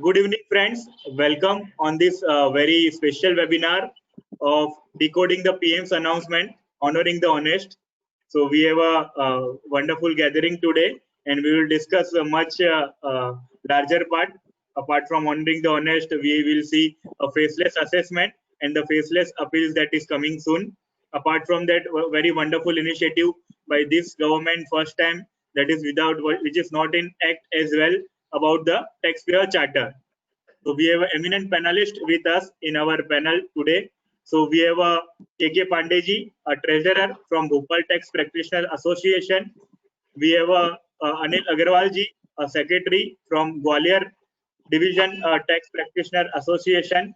Good evening, friends. Welcome on this very special webinar of decoding the PM's announcement, honoring the honest. So we have a wonderful gathering today, and we will discuss a much larger part. Apart from honoring the honest, we will see a faceless assessment and the faceless appeals that is coming soon. Apart from that, very wonderful initiative by this government, first time that is without, which is not in act as well, about the taxpayer charter. So we have an eminent panelist with us in our panel today. So we have a KK Pandeji, a treasurer from Bhopal Tax Practitioner Association. We have a Anil Agarwalji, a secretary from Gwalior Division Tax Practitioner Association.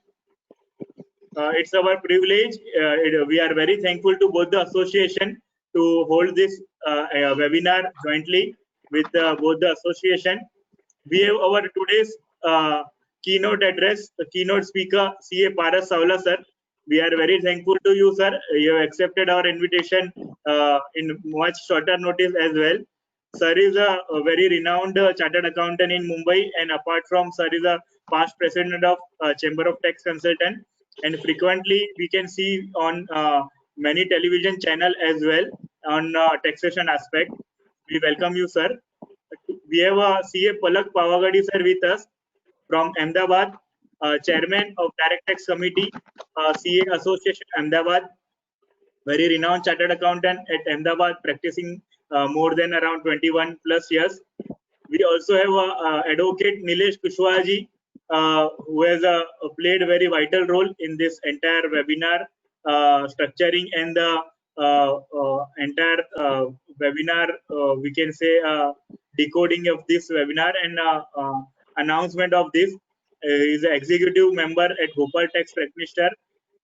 It's our privilege. We are very thankful to both the association to hold this webinar jointly with both the association. We have our today's keynote address, the keynote speaker, CA Paras Savla sir. We are very thankful to you, sir. You have accepted our invitation in much shorter notice as well. Sir is a very renowned chartered accountant in Mumbai, and apart from sir is a past president of Chamber of Tax Consultant, and frequently we can see on many television channel as well on taxation aspect. We welcome you, sir. We have a CA Palak Pavagadi sir with us from Ahmedabad, chairman of Direct Tax Committee, CA Association Ahmedabad, very renowned chartered accountant at Ahmedabad, practicing more than around 21 plus years. We also have advocate Nilesh Kushwaha, who has played a very vital role in this entire webinar structuring and the entire webinar, we can say decoding of this webinar and announcement of this. Is an executive member at Bhopal Tax Practitioner.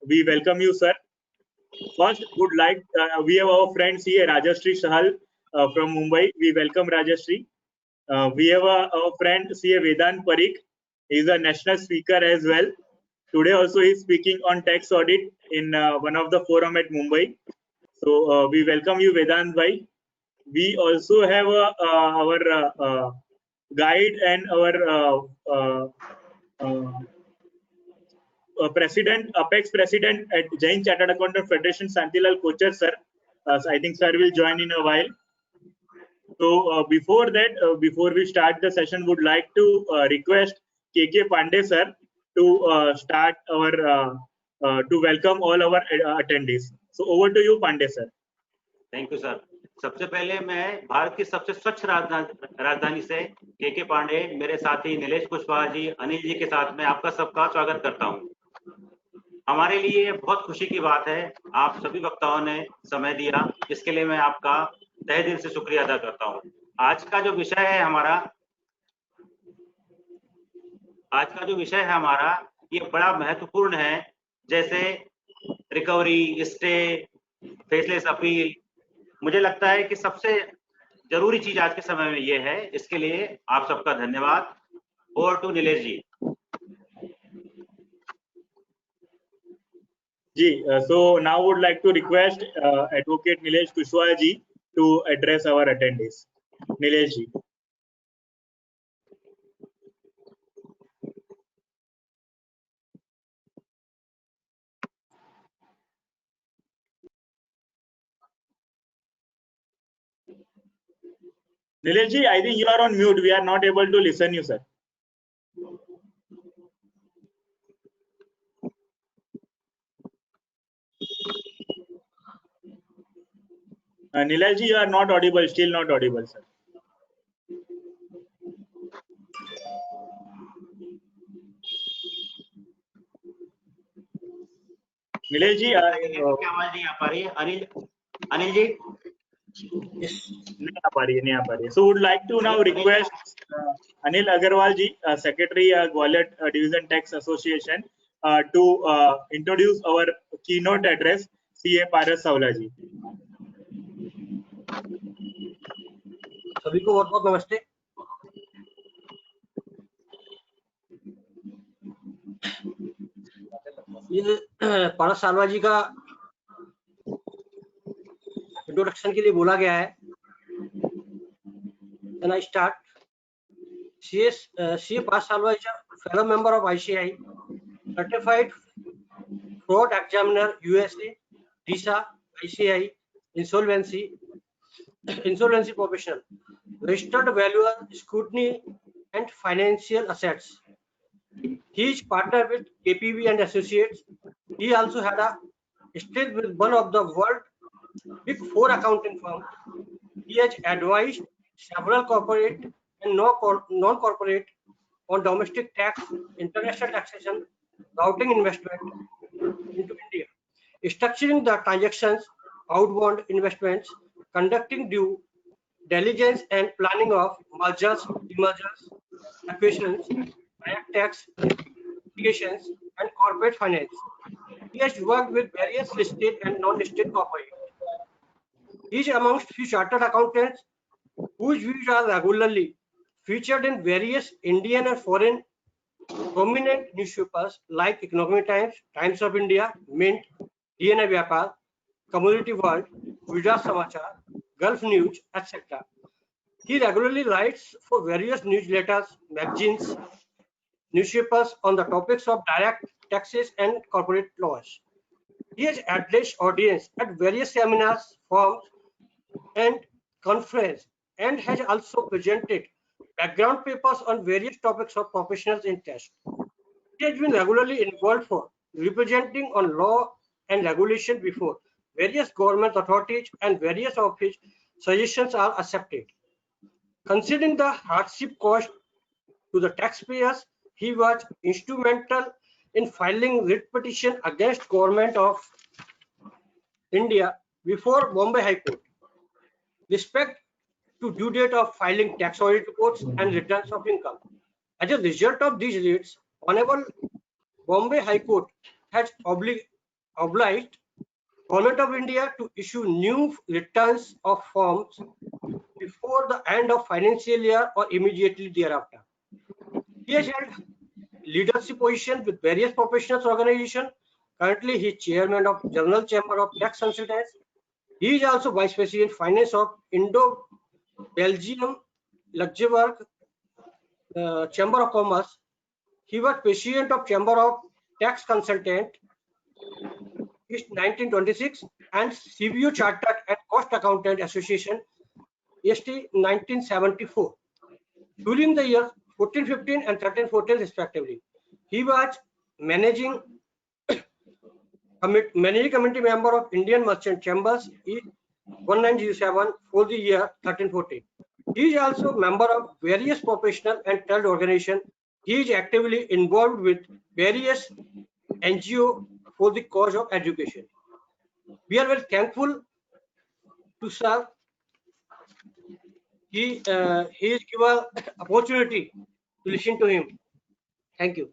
We welcome you, sir. First, would like we have our friend CA Rajashri Sahal from Mumbai. We welcome Rajashri. We have our friend CA Vedant Parikh. He is a national speaker as well. Today also he is speaking on tax audit in one of the forum at Mumbai. So we welcome you, Vedant bhai. We also have our guide and our president, Apex president at Jain Chartered Accountant Federation, Santilal Kochar sir. I think sir will join in a while. So before that, before we start the session, would like to request KK Pandey sir to start our to welcome all our attendees. So over to you, Pandey sir. Thank you, sir. सबसे पहले मैं भारत की सबसे स्वच्छ राजधानी से केके पांडे, मेरे साथी नीलेश कुशवाहा जी, अनिल जी के साथ में आपका सबका स्वागत करता हूं। हमारे लिए बहुत खुशी की बात है, आप सभी वक्ताओं ने समय दिया, इसके लिए मैं आपका तहे दिल से शुक्रिया अदा करता हूं। आज का जो विषय है हमारा ये बड़ा महत्वपूर्ण है, जैसे रिकवरी, स्टे, फेसलेस अपील। मुझे लगता है कि सबसे जरूरी चीज आज के समय में ये है, इसके लिए आप सबका धन्यवाद। Over to Nilesh ji. So now would like to request Advocate Nilesh Kushwaha ji to address our attendees. Nilesh ji. Nilesh ji, I think you are on mute. We are not able to listen you, sir. Nilesh ji, you are not audible. Still not audible, sir. Nilesh ji, आवाज नहीं आ पा रही है। अनिल जी नहीं आ पा रही है। So would like to now request Anil Agarwal ji, Secretary Gwalior Division Tax Association, to introduce our keynote address, CA Paras Savla ji. सभी को बहुत बहुत नमस्ते। ये पारस सावला जी का इंट्रोडक्शन के लिए बोला गया है। Can I start? CA Paras Savla is a fellow member of ICI, certified fraud examiner USA, DISA, ICI, insolvency professional, registered valuer, scrutiny and financial assets. He is partner with KPV and Associates. He also had a stint with one of the world big four accounting firms. He has advised several corporate and non-corporate on domestic tax, international taxation, routing investment into India, structuring the transactions, outbound investments, conducting due diligence and planning of mergers, demergers, acquisitions, direct tax, litigations, and corporate finance. He has worked with various listed and non-listed corporates. He is amongst few chartered accountants whose views are regularly featured in various Indian and foreign prominent newspapers like Economic Times, Times of India, Mint, DNA Vyapar, Commodity World, Gujarat Samachar, Gulf News, etc. He regularly writes for various newsletters, magazines, newspapers on the topics of direct taxes and corporate laws. He has addressed audience at various seminars, forums, and conferences, and has also presented background papers on various topics of professional interest. He has been regularly involved for representing on law and regulation before various government authorities, and various of his suggestions are accepted. Considering the hardship caused to the taxpayers, he was instrumental in filing writ petition against Government of India before Bombay High Court. Respect to due date of filing tax audit reports and returns of income. As a result of these writs, Honorable Bombay High Court has obliged Government of India to issue new returns of forms before the end of financial year or immediately thereafter. He has held leadership position with various professional organizations. Currently, he is chairman of General Chamber of Tax Consultants. He is also vice president finance of Indo-Belgium Luxembourg Chamber of Commerce. He was president of Chamber of Tax Consultant in 1926 and CBO Chartered and Cost Accountant Association ST 1974. During the years 14-15 and 13-14 respectively, he was managing committee member of Indian Merchant Chambers 1907 for the year 13-14. He is also member of various professional and trade organizations. He is actively involved with various NGO for the cause of education. We are very thankful to sir. He is given opportunity to listen to him. Thank you.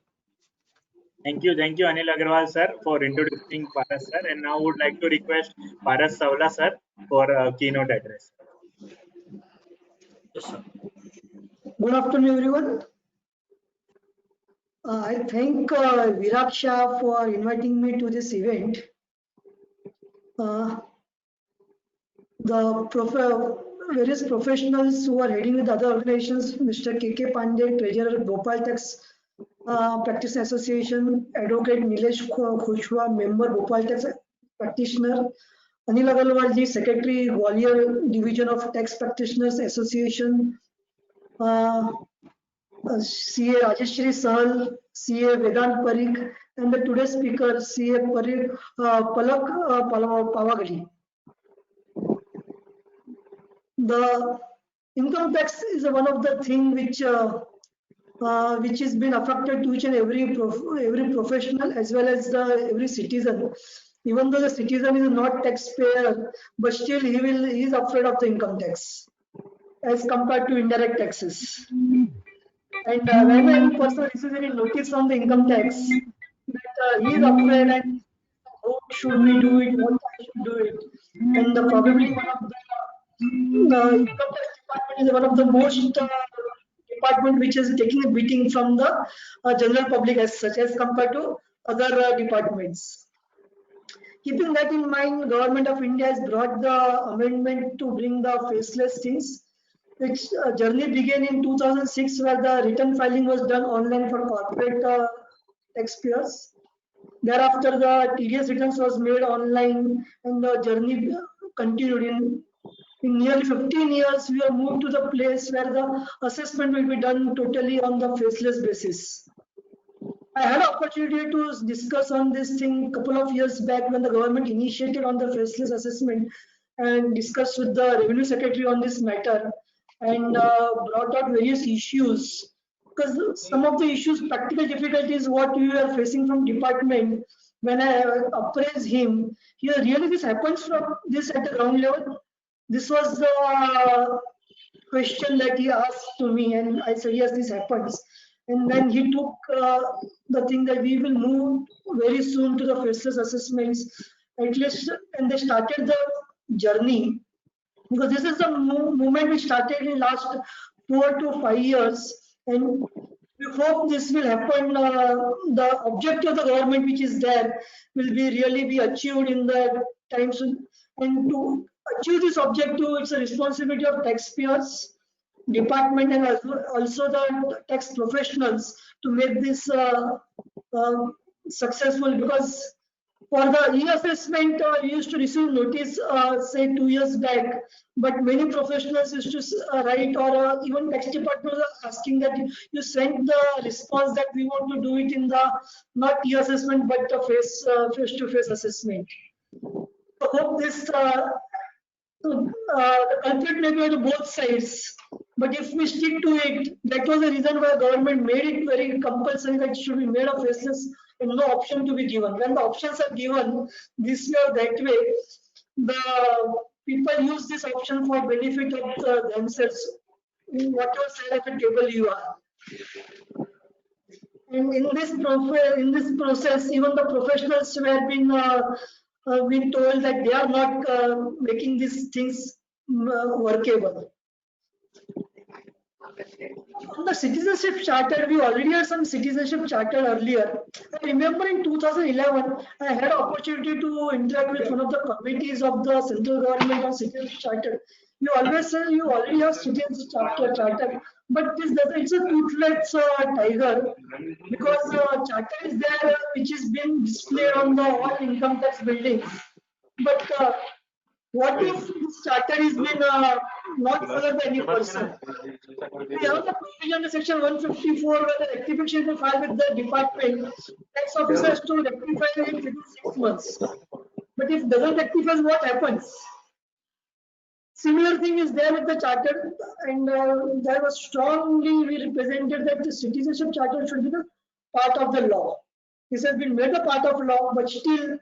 Thank you, Anil Agarwal sir, for introducing Paras sir. And now would like to request Paras Savla sir for a keynote address. Yes, sir. Good afternoon, everyone. I thank Viraj Shah for inviting me to this event. The various professionals who are heading with other organizations, Mr. K.K. Pandey, Treasurer, Bhopal Tax Practice Association, Advocate Nilesh Khushwa, Member, Bhopal Tax Practitioner, Anil Agarwal ji, Secretary, Gwalior Division of Tax Practitioners Association, CA Rajeshri Sahal, CA Vedant Parikh, and the today's speaker, CA Palak Pavagali. The income tax is one of the things which has been affected to each and every professional as well as every citizen. Even though the citizen is not taxpayer, but still he is afraid of the income tax as compared to indirect taxes. And when any person receives any notice on the income tax, that he is afraid and how should we do it, what I should do it, and probably one of the income tax department is one of the most department which is taking a beating from the general public as such as compared to other departments. Keeping that in mind, Government of India has brought the amendment to bring the faceless things, Its journey began in 2006, where the return filing was done online for corporate taxpayers. Thereafter, the TDS returns was made online, and the journey continued. In nearly 15 years, we have moved to the place where the assessment will be done totally on the faceless basis. I had an opportunity to discuss on this thing a couple of years back when the government initiated on the faceless assessment and discussed with the Revenue Secretary on this matter, and brought out various issues, because some of the issues, practical difficulties what we are facing from department. When I appraise him, here really this happens from this at the ground level. This was the question that he asked to me, and I said yes, this happens. And then he took the thing that we will move very soon to the faceless assessments, at least, and they started the journey, because this is the movement which started in last 4 to 5 years, and we hope this will happen. The objective of the government which is there will be really be achieved in the time soon. And to achieve this objective, it's a responsibility of taxpayers, department, and also the tax professionals to make this successful. Because for the e-assessment, we used to receive notice, say 2 years back, but many professionals used to write, or even tax department asking that you send the response that we want to do it in the not e-assessment but the face-to-face assessment. I hope this the culprit may be on both sides, but if we stick to it, that was the reason why government made it very compulsory that it should be made of faceless and no option to be given. When the options are given this way or that way, the people use this option for benefit of themselves, whatever side of the table you are. And in this process, even the professionals were been told that they are not making these things workable. On the citizenship charter, we already had some citizenship charter earlier. I remember in 2011, I had an opportunity to interact with one of the committees of the central government on citizenship charter. You always say you already have citizenship charter, but this doesn't. It's a toothless tiger, because charter is there, which is being displayed on the all income tax buildings. But what if this charter is been not followed by any person? We have the provision under section 154 where the rectification is filed with the department. Tax officer has to rectify it within 6 months. But if doesn't rectify, what happens? Similar thing is there with the charter, and there was strongly we represented that the citizenship charter should be the part of the law. This has been made a part of law, but still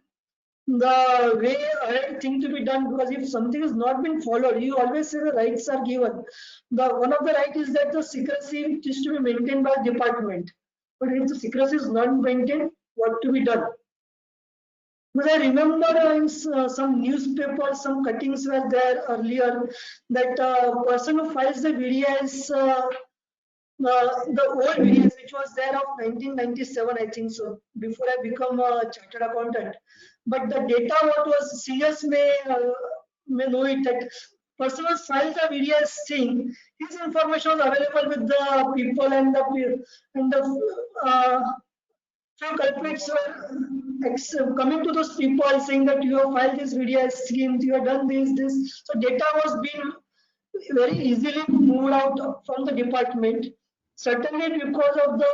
the way ahead thing to be done, because if something is not been followed, you always say the rights are given. The one of the right is that the secrecy is to be maintained by the department. But if the secrecy is not maintained, what to be done? Because I remember in some newspapers, some cuttings were there earlier that person who files the VDIs, the old VDIs which was there of 1997, I think so, before I become a chartered accountant. But the data what was CS may know it, that person who filed the VDIs thing, his information was available with the people, and the few culprits were coming to those people saying that you have filed this VDI scheme, you have done this. So data was being very easily moved out from the department. Certainly because of the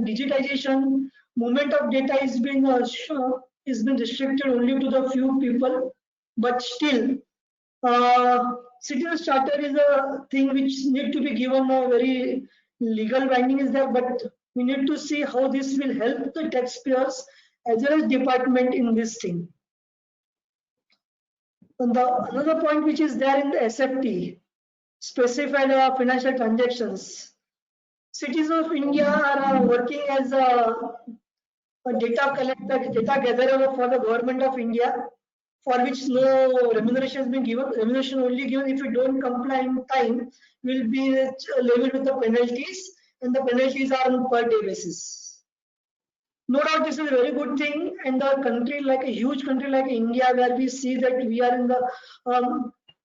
digitization, movement of data is being restricted only to the few people. But still, citizen's charter is a thing which need to be given a very legal binding is there, but we need to see how this will help the taxpayers as well as department in this thing. And another point which is there in the SFT, specified financial transactions. Citizens of India are working as a data collector, data gatherer for the government of India, for which no remuneration has been given. Remuneration only given if you don't comply in time, will be levied with the penalties, and the penalties are on per day basis. No doubt this is a very good thing, and the country like a huge country like India, where we see that we are in the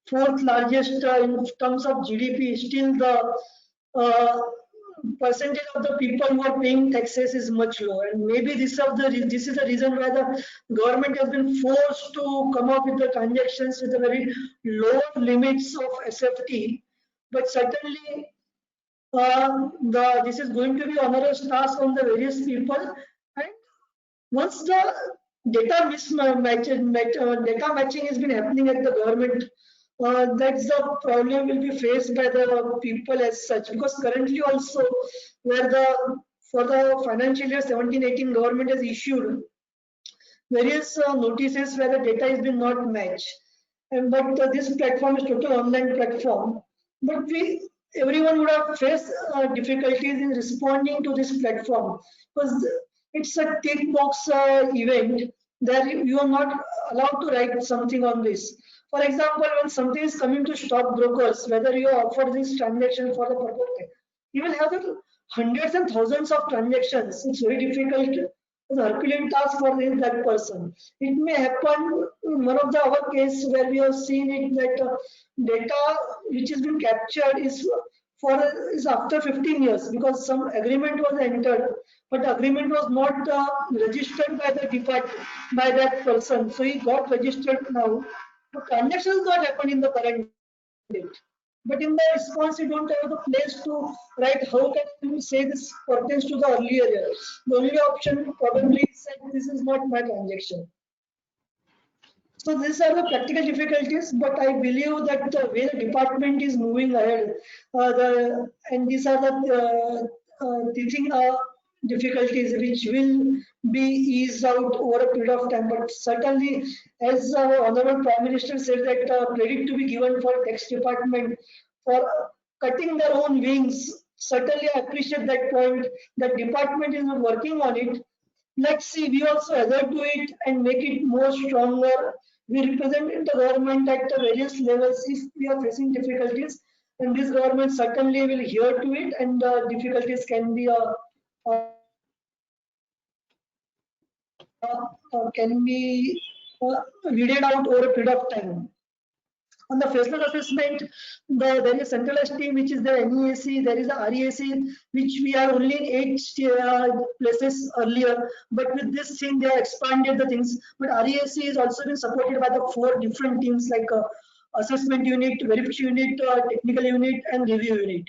fourth largest in terms of GDP, still the uh, percentage of the people who are paying taxes is much lower. And maybe this is the reason why the government has been forced to come up with the transactions with a very low limits of SFT. But certainly this is going to be onerous task on the various people. And once the data data matching has been happening at the government, that's the problem will be faced by the people as such. Because currently also, where for the financial year 17-18, government has issued various notices where the data has been not matched. And but this platform is total online platform. But everyone would have faced difficulties in responding to this platform, because it's a tick box event that you are not allowed to write something on this. For example, when something is coming to stockbrokers, whether you offer this transaction for the purpose, you will have hundreds and thousands of transactions. It's very difficult. It's a Herculean task for that person. It may happen in one of the other cases where we have seen it that data which has been captured is after 15 years, because some agreement was entered, but agreement was not registered by the department by that person. So he got registered now. The transactions not happened in the current date. But in the response, you don't have the place to write how can you say this pertains to the earlier year. The only option probably is that this is not my transaction. So these are the practical difficulties, but I believe that the way the department is moving ahead, and these are the teaching difficulties which will be eased out over a period of time. But certainly, as our Honorable Prime Minister said, that credit to be given for tax department for cutting their own wings. Certainly, I appreciate that point. The department is working on it. Let's see, we also adhere to it and make it more stronger. We represent the government at the various levels if we are facing difficulties, and this government certainly will adhere to it, and difficulties can be weeded out over a period of time. On the facial assessment, there is a centralized team which is the NEAC, there is a REAC, which we are only in 8 places earlier, but with this thing they have expanded the things. But REAC is also been supported by the 4 different teams like assessment unit, verification unit, technical unit, and review unit.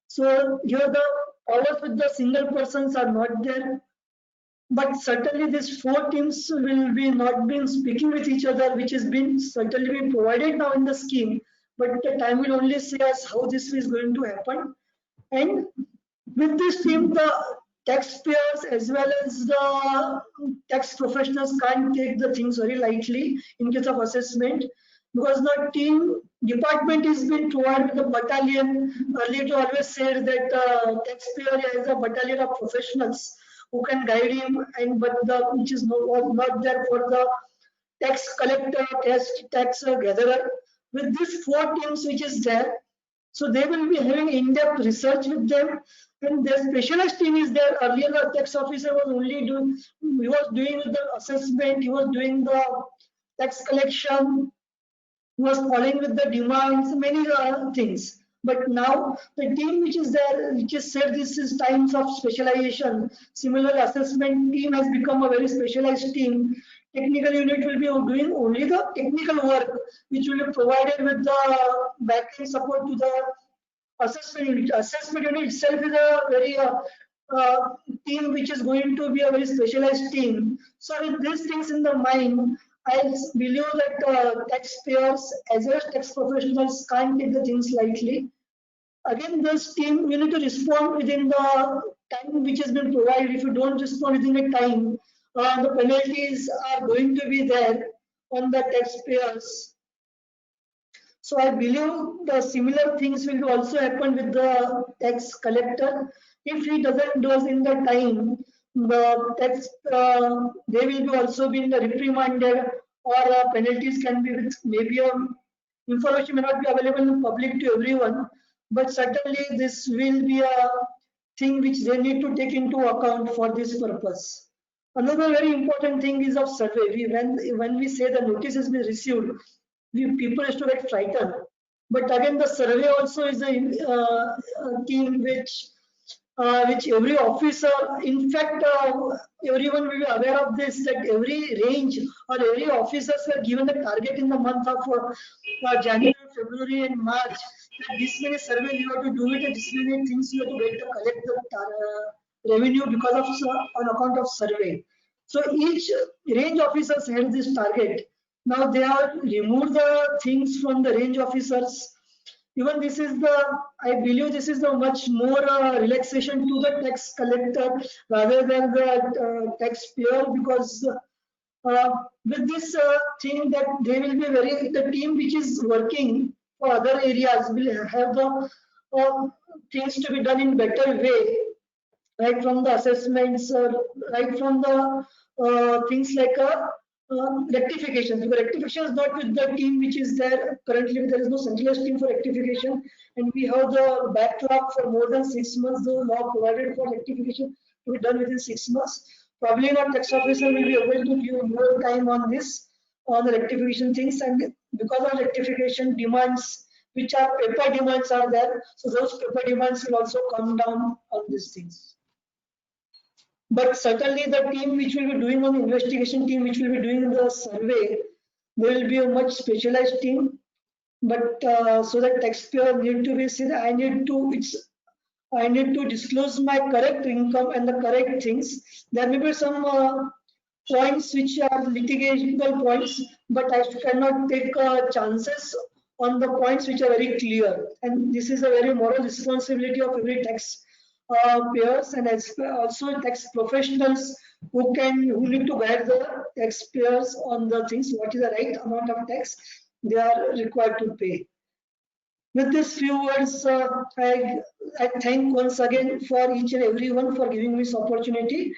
So here the powers with the single persons are not there. But certainly these 4 teams will be not been speaking with each other, which has been certainly been provided now in the scheme. But the time will only say us how this is going to happen. And with this team, the taxpayers as well as the tax professionals can't take the things very lightly in case of assessment, because the team department is being provided the battalion. Earlier to always said that taxpayer has a battalion of professionals who can guide him, and but which is not there for the tax collector, tax gatherer. With these 4 teams which is there, so they will be having in-depth research with them, and their specialist team is there. Earlier the tax officer was only doing the assessment, he was doing the tax collection, he was following with the demands, many things. But now the team which is there, which is said this is times of specialization. Similar assessment team has become a very specialized team. Technical unit will be doing only the technical work, which will be provided with the backend support to the assessment unit. Assessment unit itself is a very team which is going to be a very specialized team. So with these things in the mind, I believe that taxpayers as well as tax professionals can't take the things lightly. Again, this team will need to respond within the time which has been provided. If you don't respond within the time, the penalties are going to be there on the taxpayers. So I believe the similar things will also happen with the tax collector. If he doesn't do us in the time, the tax they will be also being reprimanded, or penalties can be with maybe information may not be available in public to everyone, but certainly this will be a thing which they need to take into account for this purpose. Another very important thing is of survey. When we say the notice has been received, people used to get frightened. But again, the survey also is a team which every officer, in fact, everyone will be aware of this, that every range or every officers were given a target in the month of January, February and March, that this many survey you have to do it, and this many things you have to get to collect the revenue because of on account of survey. So each range officers had this target. Now they have removed the things from the range officers. Even this is I believe this is the much more relaxation to the tax collector rather than the taxpayer, because with this thing that they will be the team which is working for other areas will have the things to be done in better way, right from the assessments, right from the things like rectification. Because rectification is not with the team which is there currently. There is no centralized team for rectification, and we have the backlog for more than 6 months. The law provided for rectification to be done within 6 months. Probably not tax officer will be able to give more time on this, on the rectification things, and because of rectification demands, which are paper demands are there, so those paper demands will also come down on these things. But certainly the team which will be doing on the investigation team, which will be doing the survey, there will be a much specialized team. But so that taxpayer need to be seen, I need to disclose my correct income and the correct things. There may be some points which are litigable points, but I cannot take chances on the points which are very clear. And this is a very moral responsibility of every tax payers, and as also tax professionals who need to guide the taxpayers on the things, what is the right amount of tax they are required to pay. With these few words, I thank once again for each and everyone for giving me this opportunity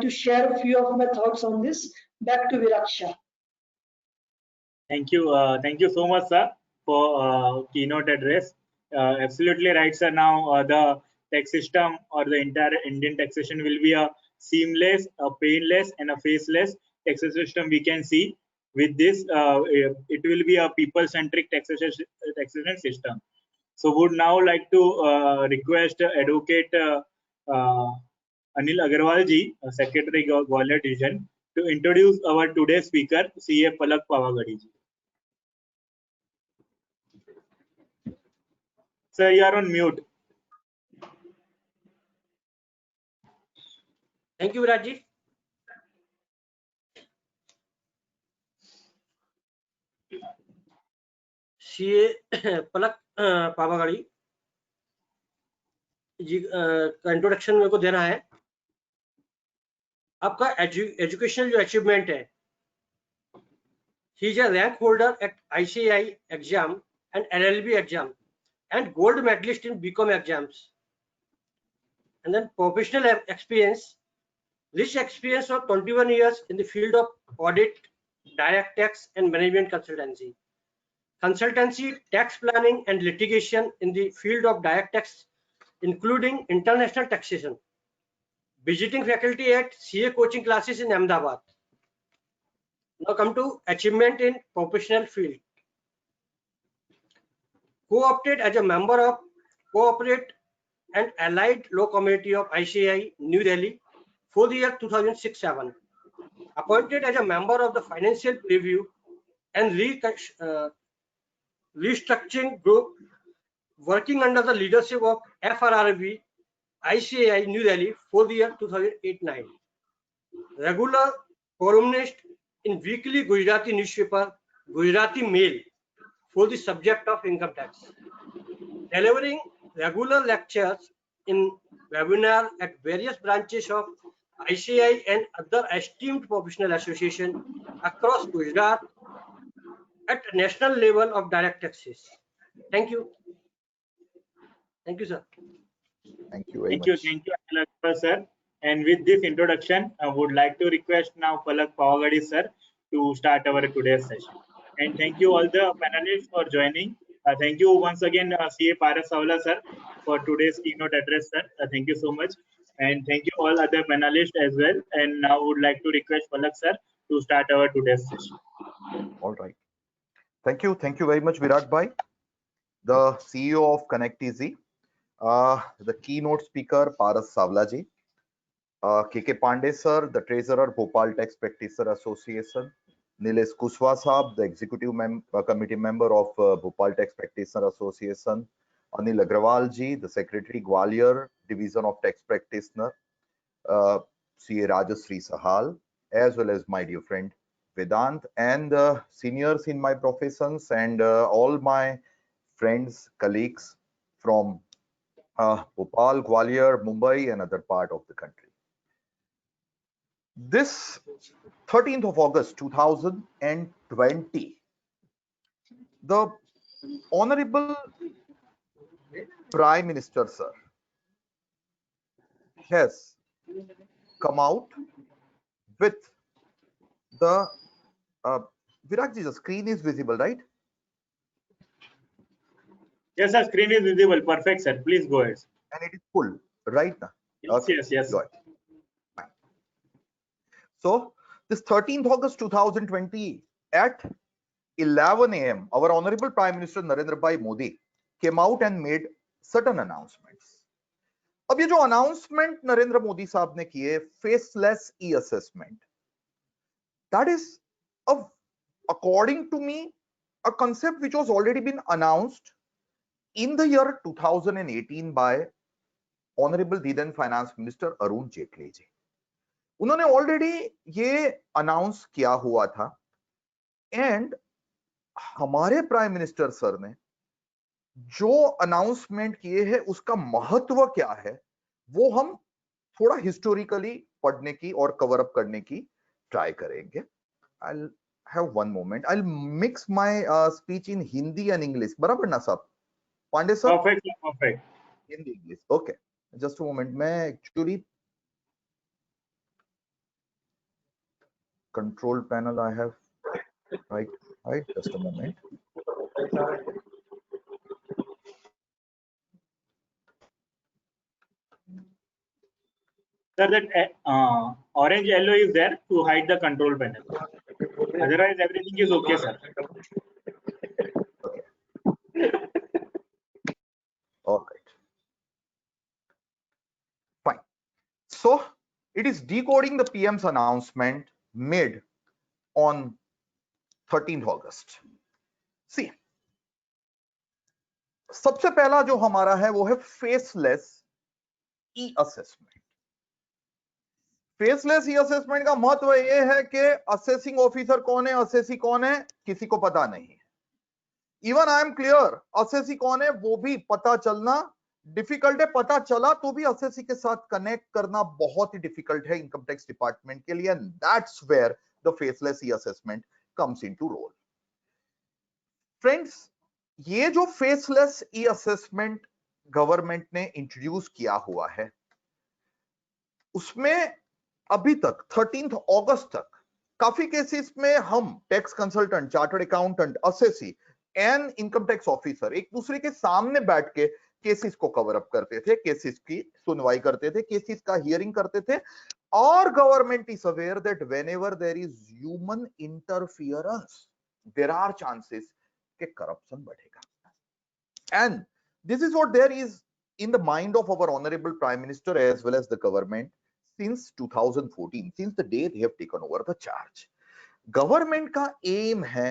to share a few of my thoughts on this. Back to Viraksha. Thank you so much, sir, for keynote address. Absolutely right, sir. Now the tax system or the entire Indian taxation will be a seamless, a painless, and a faceless taxation system. We can see with this, it will be a people-centric taxation system. So, would now like to request Advocate Anil Agarwal ji, Secretary Gwalior Division, to introduce our today's speaker, CA Palak Pavagadi ji. Sir, you are on mute. Thank you, Viraj ji. CA पलक पावागड़ी जी का introduction मेरे को देना है. आपका educational जो achievement है, he is a rank holder at ICAI exam and LLB exam and gold medalist in BCom exams. And then professional experience, rich experience of 21 years in the field of audit, direct tax and management consultancy. Consultancy, tax planning and litigation in the field of direct tax, including international taxation. Visiting faculty at CA coaching classes in Ahmedabad. Now come to achievement in professional field. Co-opted as a member of Cooperate and Allied Law Committee of ICAI, New Delhi for the year 2006-07. Appointed as a member of the Financial Review and Restructuring Group, working under the leadership of FRRB, ICAI, New Delhi for the year 2008-09. Regular columnist in weekly Gujarati newspaper, Gujarati Mail, for the subject of income tax. Delivering regular lectures in webinar at various branches of ICAI and other esteemed professional associations across Gujarat at national level of direct taxes. Thank you. Thank you, sir. Thank you very much. Thank you, sir. And with this introduction, I would like to request now Palak Pavagadi sir to start our today's session. And thank you all the panelists for joining. Thank you once again, CA Paras Savla sir, for today's keynote address, sir. Thank you so much. And thank you all other panelists as well. And now I would like to request Palak sir to start our today's session. All right. Thank you very much, Virat Bhai, the CEO of ConnectEasy. The keynote speaker, Paras Savlaji. KK Pandey sir, the treasurer, Bhopal Tax Practitioner Association. Nilesh Kushwaha Sahab, the executive committee member of Bhopal Tax Practitioner Association. Anil Agrawal ji, the secretary, Gwalior Division of Tax Practitioner. CA Rajashree Sahal, as well as my dear friend Vedant, and seniors in my professions, and all my friends, colleagues from Bhopal, Gwalior, Mumbai, and other part of the country. This 13th of August 2020, the Honorable Prime Minister, sir, has come out with the Viratji, the screen is visible, right? Yes, sir. Screen is visible. Perfect, sir. Please go ahead. And it is full, right now? Yes, yes. Go ahead. Fine. So this 13th August 2020 at 11 a.m., our Honorable Prime Minister Narendra Bhai Modi came out and made certain announcements. अब ये जो announcement Narendra Modi साहब ने किए, faceless e-assessment, that is, according to me, a concept which was already been announced in the year 2018 by Honorable then Finance Minister Arun Jaitley जी. उन्होंने already ये announce किया हुआ था, एंड हमारे प्राइम मिनिस्टर सर ने जो अनाउंसमेंट किए हैं उसका महत्व क्या है वो हम थोड़ा हिस्टोरिकली पढ़ने की और कवर अप करने की ट्राई करेंगे. I'll have one moment. I'll mix my speech in Hindi and English. बराबर ना साहब? Pandey sir? Perfect. Hindi, English. Okay. Just a moment. मैं actually control panel I have right. Just a moment. Sir, that orange yellow is there to hide the control panel. Otherwise, everything is okay, sir. All right. Fine. So it is decoding the PM's announcement made on 13th August. See, सबसे पहला जो हमारा है वो है faceless e assessment. Faceless e assessment का महत्व ये है कि असेसिंग ऑफिसर कौन है, असेसी कौन है, किसी को पता नहीं है. Even I am clear, assessee कौन है वो भी पता चलना डिफिकल्ट है. पता चला तो भी असेसी के साथ कनेक्ट करना बहुत ही डिफिकल्ट है इनकम टैक्स डिपार्टमेंट के लिए, and that's where the faceless e assessment comes into role. Friends, ये जो फेसलेस ई असेसमेंट गवर्नमेंट ने इंट्रोड्यूस किया हुआ है उसमें अभी तक 13th अगस्त तक काफी केसेस में हम tax consultant, chartered accountant, assessee and income tax officer एक दूसरे के सामने बैठ के केसेस को कवर अप करते थे, केसेस की सुनवाई करते थे, केसेस का हियरिंग करते थे. और government is aware that whenever there is human interference there are chances कि करप्शन बढ़ेगा. And this is what there is in the mind of our honorable prime minister as well as the government since 2014, since the day they have taken over the charge. Government का aim है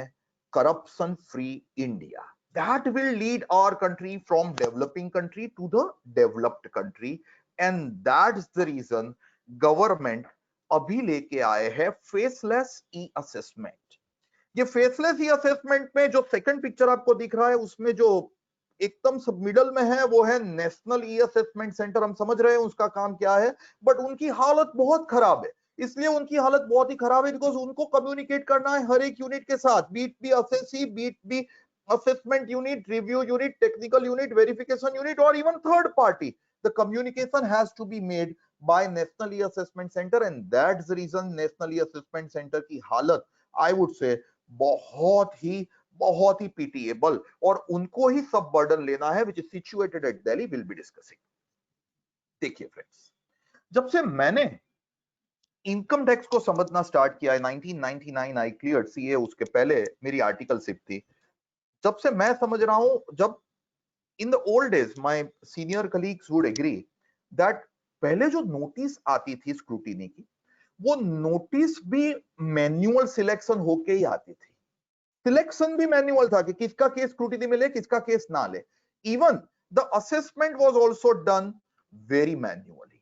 corruption free India. That will lead our country from developing country to the developed country, and that's the reason government अभी लेके आए हैं faceless e-assessment. ये faceless e-assessment में जो second picture आपको दिख रहा है उसमें जो एकदम सब मिडल में है वो है नेशनल ई असेसमेंट सेंटर. हम समझ रहे हैं उसका काम क्या है, बट उनकी हालत बहुत खराब है. इसलिए उनकी हालत बहुत ही खराब है बिकॉज उनको कम्युनिकेट करना है हर एक यूनिट के साथ, be it be assessee, be it be assessment unit, review unit, technical unit, verification unit और even third party. The communication has to be made by national e assessment centre, and that's the reason national e assessment centre की हालत आई would से बहुत ही pitiable, और उनको ही सब burden लेना है which is situated at Delhi. We'll be discussing. देखिए फ्रेंड्स, जब से मैंने इनकम टैक्स को समझना स्टार्ट किया है 1999 आई क्लियर्ड सीए, उसके पहले मेरी आर्टिकलशिप थी. जब से मैं समझ रहा हूं, जब in the old days my senior colleagues would agree that पहले जो नोटिस आती थी स्क्रूटिनी की, वो नोटिस भी मैन्युअल सिलेक्शन होके ही आती थी। सिलेक्शन भी मैन्युअल था कि किसका केस स्क्रूटिनी में ले, किसका केस ना ले। Even the assessment was also done very manually.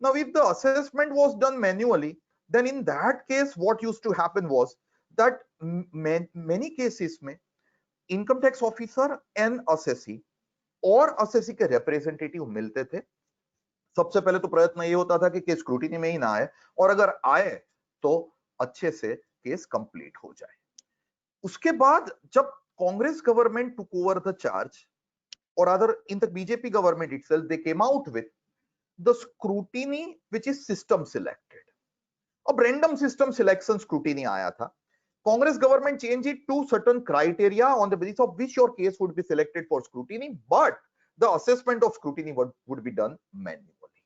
Now if the assessment was done manually, then in that case what used to happen was that many cases में income tax officer and assessee और assessee के representative मिलते थे। सबसे पहले तो प्रयत्न ये होता था कि केस स्क्रूटिनी में ही ना आए, और अगर आए तो अच्छे से केस कंप्लीट हो जाए। उसके बाद जब Congress government took over the charge, or rather in the BJP government itself, they came out with the scrutiny which is system selected. अब random system selection scrutiny आया था। Congress government changed it to certain criteria on the basis of which your case would be selected for scrutiny, but the assessment of scrutiny would be done manually.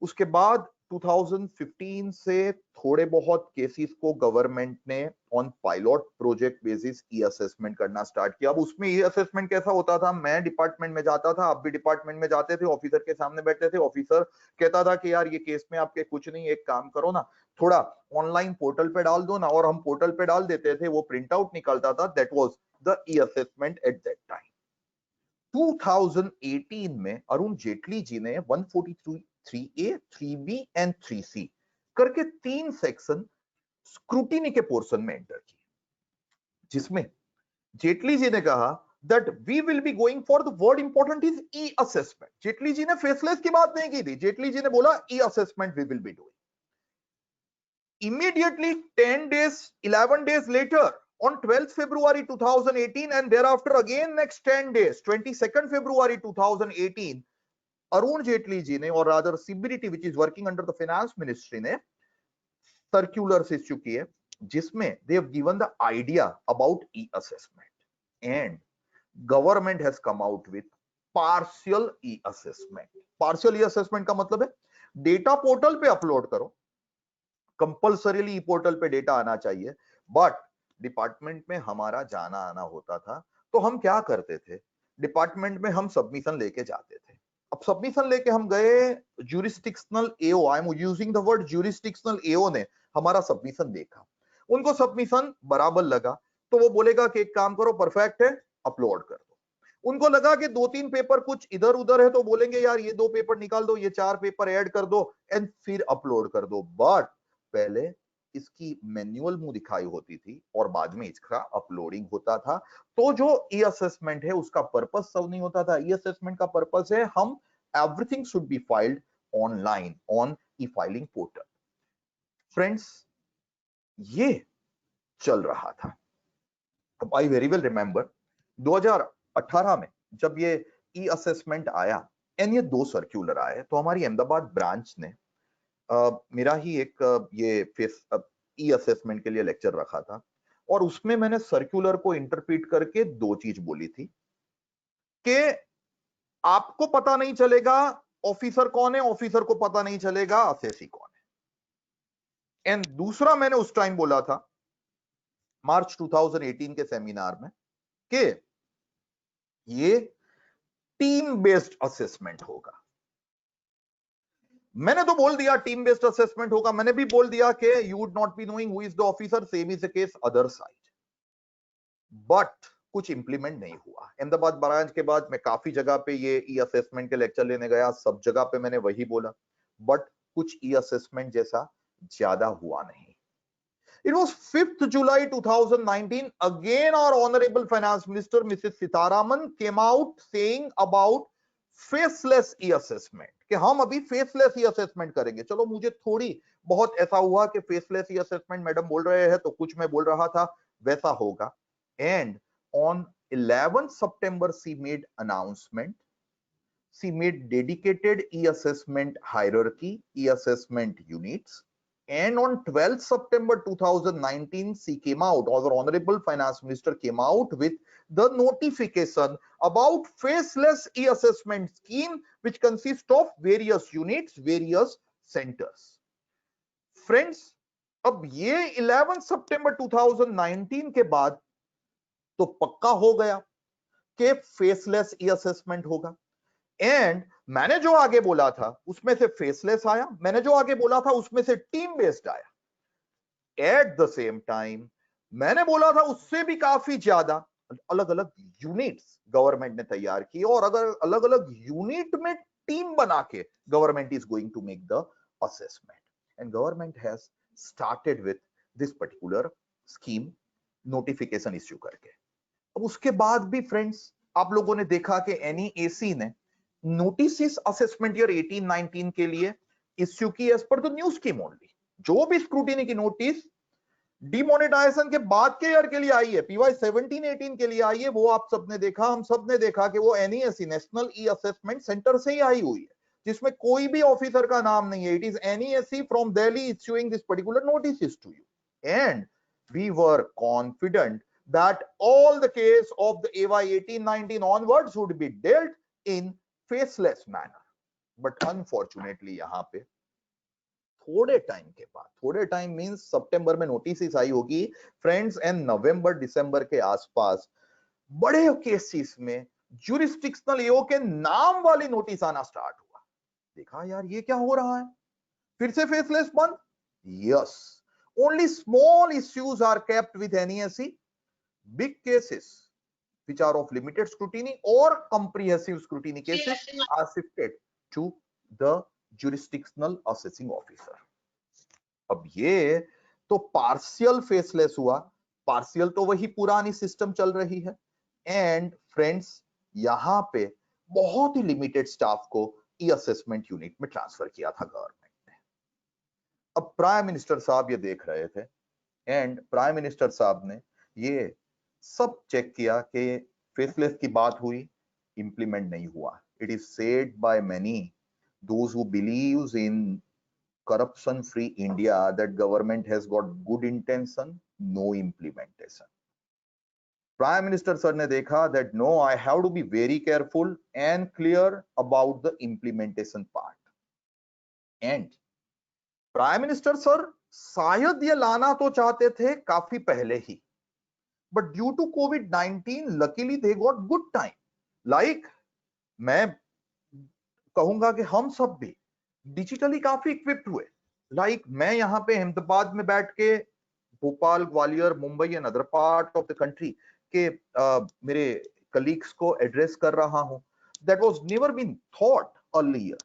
उसके बाद 2015 से थोड़े बहुत cases को government ने on pilot project basis E assessment करना start किया। अब उसमें ई असेसमेंट कैसा होता था, मैं डिपार्टमेंट में जाता था, आप भी डिपार्टमेंट में जाते थे, ऑफिसर के सामने बैठते थे, ऑफिसर कहता था कि यार ये केस में आपके कुछ नहीं, एक काम करो ना, थोड़ा ऑनलाइन पोर्टल पे डाल दो ना, और हम पोर्टल पे डाल देते थे, वो प्रिंट आउट निकलता था, that was the E assessment at that time. 2018 में अरुण जेटली जी ने 143A, 3B एंड 3C करके 3 सेक्शन स्क्रूटिनी के पोर्शन में एंटर किए, जिसमें जेटली जी ने कहा that we will be going for the word important is e-assessment. Jaitley ji ने फेसलेस की बात नहीं की थी, जेटली जी ने बोला e-assessment we will be doing. Immediately 10 days, 11 days later, on 12th February 2018, and thereafter again next 10 days, 22nd February 2018, Arun Jaitley ji ने, और rather CBDT which is working under the finance ministry ने circulars issue किए, जिसमें they have given the idea about e-assessment, and government has come out with partial e-assessment. partial e-assessment का मतलब है data portal पे upload करो, compulsorily portal पे data आना चाहिए, बट डिपार्टमेंट में हमारा जाना आना होता था, तो हम क्या करते थे, डिपार्टमेंट में हम सबमिशन लेके जाते थे। अब सबमिशन लेके हम गए, jurisdictional AO, I am using the word jurisdictional AO ने हमारा सबमिशन देखा, उनको सबमिशन बराबर लगा, तो वो बोलेगा कि एक काम करो, परफेक्ट है, अपलोड कर दो। उनको लगा कि 2-3 पेपर कुछ इधर उधर है, तो बोलेंगे यार ये 2 पेपर निकाल दो, ये 4 पेपर ऐड कर दो, एंड फिर अपलोड कर दो। बट पहले इसकी मैन्युअल मुंह दिखाई होती थी और बाद में इसका अपलोडिंग होता था। तो जो ई असेसमेंट है उसका पर्पस सब नहीं होता था। ई असेसमेंट का पर्पस है हम everything should be filed online on E filing portal. Friends, ये चल रहा था। आई वेरी वेल रिमेंबर 2018 में जब ये ई असेसमेंट आया एंड ये 2 सर्क्यूलर आए, तो हमारी अहमदाबाद ब्रांच ने मेरा ही एक ये ई असेसमेंट के लिए लेक्चर रखा था, और उसमें मैंने सर्कुलर को इंटरप्रीट करके 2 चीज बोली थी कि आपको पता नहीं चलेगा ऑफिसर कौन है, ऑफिसर को पता नहीं चलेगा असेसी कौन है। एंड दूसरा मैंने उस टाइम बोला था मार्च 2018 के सेमिनार में कि ये टीम बेस्ड असेसमेंट होगा। मैंने तो बोल दिया टीम बेस्ड असेसमेंट होगा, मैंने भी बोल दिया कि you would not be knowing who is the officer, same is the case other side, but कुछ इंप्लीमेंट नहीं हुआ। अहमदाबाद ब्रांच के बाद मैं काफी जगह पे ये ई असेसमेंट के लेक्चर लेने गया, सब जगह पे मैंने वही बोला, बट कुछ ई असेसमेंट जैसा ज्यादा हुआ नहीं। It was 5th July 2019, again our honorable finance minister Mrs. Sitharaman came out saying about faceless e-assessment, कि हम अभी फेसलेस ई असेसमेंट करेंगे। चलो मुझे थोड़ी बहुत ऐसा हुआ कि फेसलेस ई असेसमेंट मैडम बोल रहे हैं तो कुछ मैं बोल रहा था वैसा होगा। And on 11 September she made announcement, she made dedicated e-assessment hierarchy, e-assessment units, and on 12th September 2019 she came out, our honorable finance minister came out with the notification about faceless e-assessment scheme which consists of various units, various centers. Friends, अब ये 11 September 2019 के बाद तो पक्का हो गया कि faceless e assessment होगा। एंड मैंने जो आगे बोला था उसमें से फेसलेस आया, मैंने जो आगे बोला था उसमें से टीम बेस्ड आया। एट द सेम टाइम मैंने बोला था उससे भी काफी ज्यादा अलग अलग यूनिट्स गवर्नमेंट ने तैयार की, और अगर अलग अलग यूनिट में टीम बना के government is going to make the assessment, and government has started with this particular scheme, notification issue करके। अब उसके बाद भी फ्रेंड्स आप लोगों ने देखा कि NEAC ने नोटिस असेसमेंट ईयर 18-19 के लिए इश्यू की as per the new scheme only. जो भी स्क्रूटिनी की नोटिस डिमोनेटाइजेशन के बाद के ईयर के लिए आई है, PY 17-18 के लिए आई है, वो आप सबने देखा, हम सबने देखा कि वो NEAC national e assessment centre से ही आई हुई है, जिसमें कोई भी ऑफिसर का नाम नहीं है। It is NEAC from Delhi issuing this particular notice to you, and we were confident that all the case of the AY 18-19 onwards would be dealt in faceless manner. But unfortunately यहाँ पे थोड़े time के बाद, थोड़े time means सितंबर में notice आई होगी friends, and November दिसंबर के आसपास बड़े केसेस में ज्यूरिस्डिक्शनल EO के नाम वाली नोटिस आना स्टार्ट हुआ। देखा यार ये क्या हो रहा है, फिर से फेसलेस बंद। Yes, only small issues are kept with NEAC, big cases which are of limited scrutiny or comprehensive scrutiny cases are shifted to the jurisdictional assessing officer. अब ये तो पार्शियल फेसलेस हुआ, पार्शियल तो वही पुरानी सिस्टम चल रही है। एंड फ्रेंड्स यहां पे बहुत ही लिमिटेड स्टाफ को ई असेसमेंट यूनिट में ट्रांसफर किया था गवर्नमेंट ने। अब प्राइम मिनिस्टर साहब ये देख रहे थे, एंड प्राइम मिनिस्टर साहब ने ये सब चेक किया कि फेसलेस की बात हुई, इंप्लीमेंट नहीं हुआ। It is said by many those who believes in corruption free India that government has got good intention, no implementation. Prime Minister sir ने देखा that no, I have to be very careful and clear about the implementation part. And Prime Minister sir शायद ये लाना तो चाहते थे काफी पहले ही, but due to COVID-19 luckily they got good time. Like मैं कहूंगा कि हम सब भी डिजिटली काफी इक्विप्ड हुए। लाइक मैं यहाँ पे अहमदाबाद में बैठ के Bhopal, Gwalior, Mumbai and other part of the country के मेरे कलीग्स को एड्रेस कर रहा हूं। That was never been thought earlier.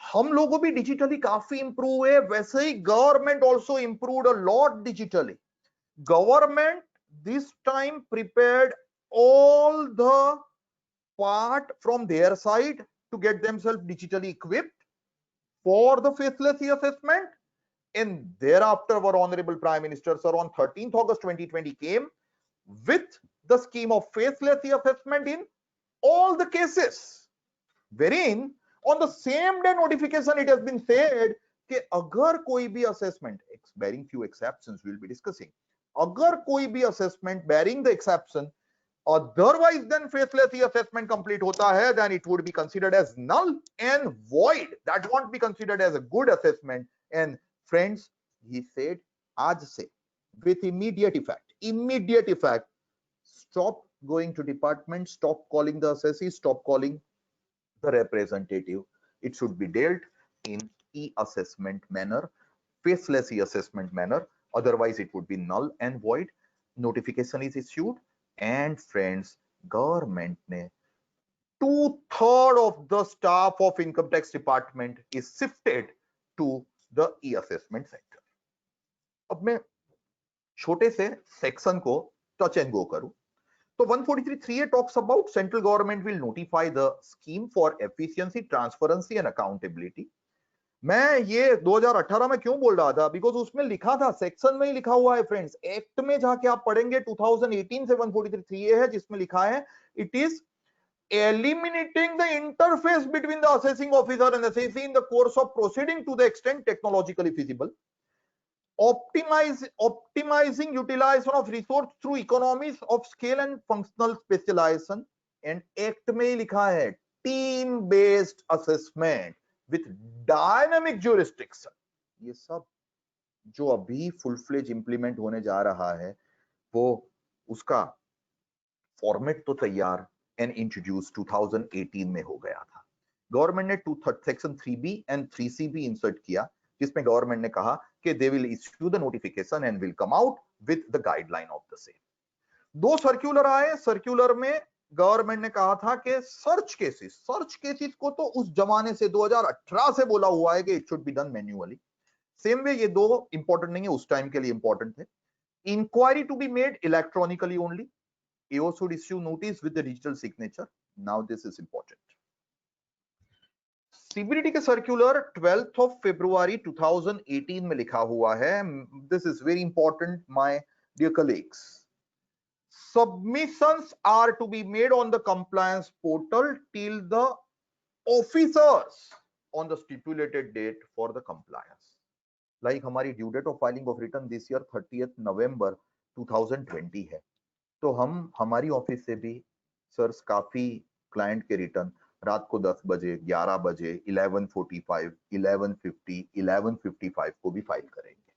हम लोगों भी डिजिटली काफी इंप्रूव हुए, वैसे ही government also improved a lot digitally. Government this time prepared all the part from their side to get themselves digitally equipped for the faceless assessment, and thereafter our honorable prime minister sir on 13th August 2020 came with the scheme of faceless assessment in all the cases, wherein on the same day notification it has been said कि अगर कोई भी assessment, bearing few exceptions we'll be discussing, अगर कोई भी assessment bearing the exception otherwise than faceless assessment complete होता है, then it would be considered as null and void. That won't be considered as a good assessment. And friends, he said आज से with immediate effect, stop going to department, stop calling the assessee, stop calling the representative. It should be dealt in e-assessment manner, faceless e-assessment manner. Otherwise it would be null and void. Notification is issued, and friends, government ने 2/3 of the staff of income tax department is shifted to the e-assessment sector. अब मैं छोटे से section को touch and go करूं तो 143(3)(a) talks about central government will notify the scheme for efficiency, transparency and accountability. मैं ये 2018 में क्यों बोल रहा था, बिकॉज उसमें लिखा था, सेक्शन में ही लिखा हुआ है फ्रेंड्स, एक्ट में जाके आप पढ़ेंगे 2018 से 143(3)(a) है जिसमें लिखा है it is eliminating the interface between the assessing officer and assessee in the course of proceeding to the extent technologically feasible, optimizing utilization of resource through economies of scale and functional specialization, and act में ही लिखा है team based assessment with dynamic jurisdiction. ये सब जो अभी full fledge implement होने जा रहा है वो उसका फॉर्मेट तो तैयार एंड इंट्रोड्यूस 2018 में हो गया था। गवर्नमेंट ने सेक्शन 3B एंड 3C भी इंसर्ट किया, जिसमें गवर्नमेंट ने कहा कि they will issue the notification and will come out with the guideline of the same. 2 circular आए। सर्कुलर में गवर्नमेंट ने कहा था कि सर्च केसेस को तो उस जमाने से 2018 से बोला हुआ है कि it should be done manually. Same way ये 2 इंपॉर्टेंट नहीं है, उस टाइम के लिए इंपॉर्टेंट थे। Inquiry to be made electronically only. AO should issue notice with the digital signature. Now this is important. CBDT के सर्कुलर 12th of February 2018 में लिखा हुआ है, this is very important my dear colleagues. Submissions are to be made on the compliance portal till the officers on the stipulated date for the compliance. Like हमारी due date of filing of return this year 30th November 2020 है, तो हम हमारी office से भी sirs काफी client के return रात को 10 बजे, 11 बजे, 11:45, 11:50, 11:55 को भी फाइल करेंगे।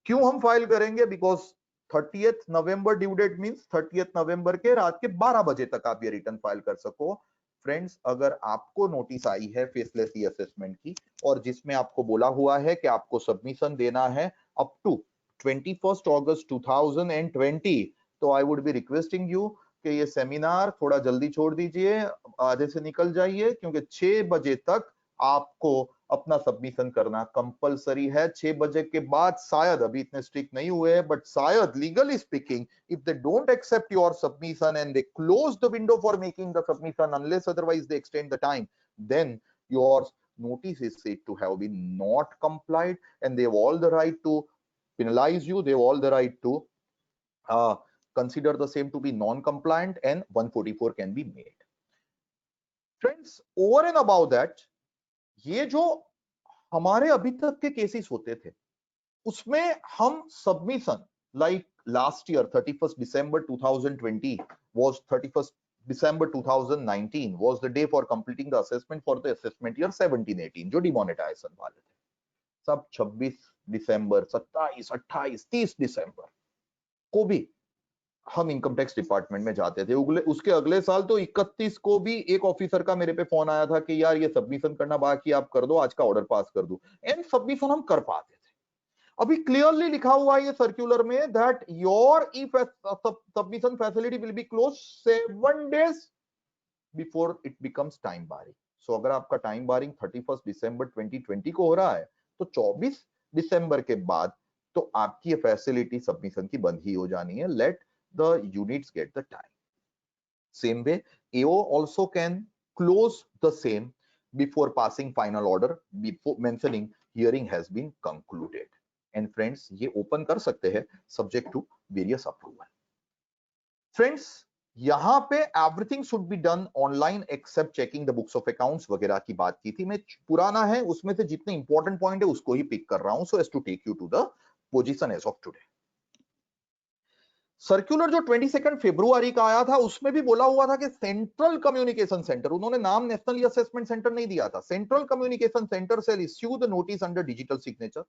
क्यों हम फाइल करेंगे? Because 30th November due date means 30th November के रात के 12 बजे तक आप ये रिटर्न फाइल कर सको। फ्रेंड्स, अगर आपको नोटिस आई है फेसलेस ई असेसमेंट की और जिसमें आपको बोला हुआ है कि आपको सबमिशन देना है अप टू 21 अगस्त 2020, तो I would be requesting you कि ये सेमिनार थोड़ा जल्दी छोड़ दीजिए, आधे से निकल जाइए, क्योंकि 6 बजे तक आपको अपना सबमिशन करना कंपलसरी है। 6 बजे के बाद शायद, अभी इतने स्ट्रिक्ट नहीं हुए हैं, बट शायद legally speaking if they don't accept your submission and they close the window for making the submission unless otherwise they extend the time, then your notice is said to have been not complied and they have all the right to penalize you, they have all the right to consider the same to be non-compliant and 144 can be made. Friends, over and above that, ये जो हमारे अभी तक के cases होते थे उसमें हम submission like last year 31st December 2020 was 31st December 2019 was the day for completing the assessment for the assessment year 17-18 जो डिमोनेटाइजेशन वाले थे। सब 26 दिसंबर, 27, 28, 30 दिसंबर को भी हम इनकम टैक्स डिपार्टमेंट में जाते थे। उसके अगले साल तो 31 को भी एक ऑफिसर का मेरे पे फोन आया था कि यार ये सबमिशन करना बाकी, आप कर दो, आज का ऑर्डर पास कर दो, एंड सबमिशन हम कर पाते थे। अभी क्लियरली लिखा हुआ है ये सर्कुलर में that your submission facility will be close 7 days before it becomes time barring. So अगर आपका टाइम बारिंग 31 दिसंबर 2020 को हो रहा है तो 24 दिसंबर के बाद तो आपकी ये फैसिलिटी सबमिशन की बंद ही हो जानी है। Let the units get the time. Same way, AO also can close the same before passing final order, before mentioning hearing has been concluded. And friends, ये open कर सकते हैं subject to various approval. Friends, यहाँ पे everything should be done online except checking the books of accounts वगैरह की बात की थी। मैं पुराना है उसमें से जितने important point है उसको ही pick कर रहा हूँ so as to take you to the position as of today. Circular जो 22 फरवरी का आया था उसमें भी बोला हुआ था कि सेंट्रल कम्युनिकेशन सेंटर, उन्होंने नाम नेशनल असेसमेंट सेंटर नहीं दिया था, central communication centre shall issue the notice under digital signature.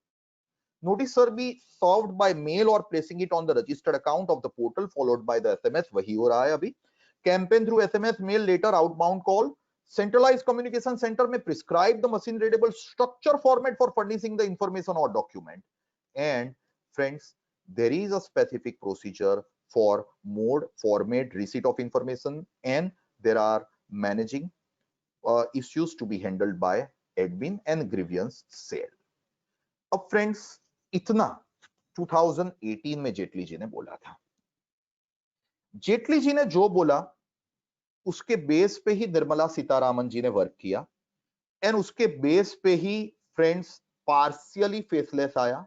Notice shall be served by mail और placing it on the registered account of the portal followed by the SMS, वही हो रहा है अभी। Campaign through SMS, mail, letter, outbound call. Centralised communication centre में prescribe the machine readable structure format for furnishing the information और document. And friends, there is a specific procedure for mode, format, receipt of information, and there are managing issues to be handled by admin and grievance cell. अब friends, इतना 2018 में जेटली जी ने बोला था। जेटली जी ने जो बोला उसके बेस पे ही निर्मला सीतारामन जी ने वर्क किया एंड उसके बेस पे ही फ्रेंड्स पार्शियली फेसलेस आया,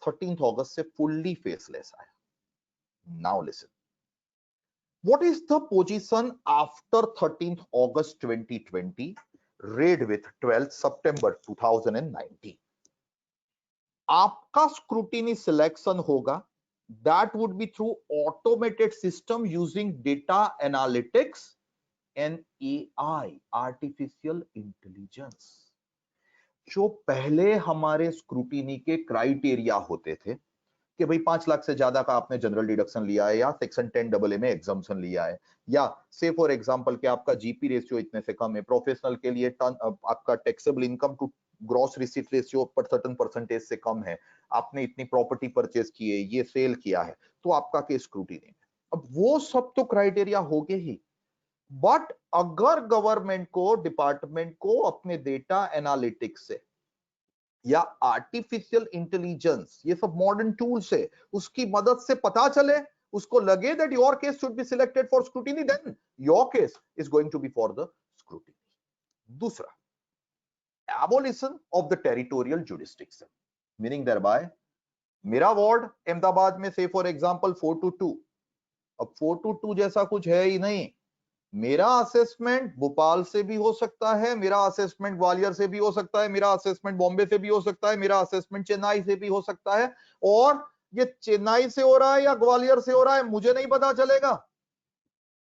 13th August से fully faceless आया। Now listen, what is the position after 13th August 2020 read with 12th September 2019? आपका scrutiny selection होगा, that would be through automated system using data analytics and AI, artificial intelligence। जो पहले हमारे scrutiny के criteria होते थे कि भाई 5 लाख से ज्यादा का आपने जनरल डिडक्शन लिया है या सेक्शन 10AA में एग्जाम्पशन लिया है, या से फॉर एग्जांपल कि आपका जीपी रेशियो इतने से कम है, प्रोफेशनल के लिए आपका taxable income to gross receipt ratio पर सर्टेन परसेंटेज से कम है, आपने इतनी प्रॉपर्टी परचेज की है, ये सेल किया है, तो आपका केस स्क्रूटिनी है। अब वो सब तो क्राइटेरिया हो गए ही, बट अगर गवर्नमेंट को, डिपार्टमेंट को अपने डेटा एनालिटिक्स से या आर्टिफिशियल इंटेलिजेंस, ये सब मॉडर्न टूल्स है, उसकी मदद से पता चले, उसको लगे that your case should be selected for scrutiny, then your case is going to be for the scrutiny. दूसरा, abolition of the territorial jurisdiction, meaning thereby मेरा वार्ड अहमदाबाद में से फॉर एग्जांपल 422, अब 422 जैसा कुछ है ही नहीं, मेरा असेसमेंट भोपाल से भी हो सकता है, मेरा असेसमेंट ग्वालियर से भी हो सकता है, मेरा असेसमेंट बॉम्बे से भी हो सकता है, मेरा असेसमेंट चेन्नई से भी हो सकता है, और ये चेन्नई से हो रहा है या ग्वालियर से हो रहा है मुझे नहीं पता चलेगा।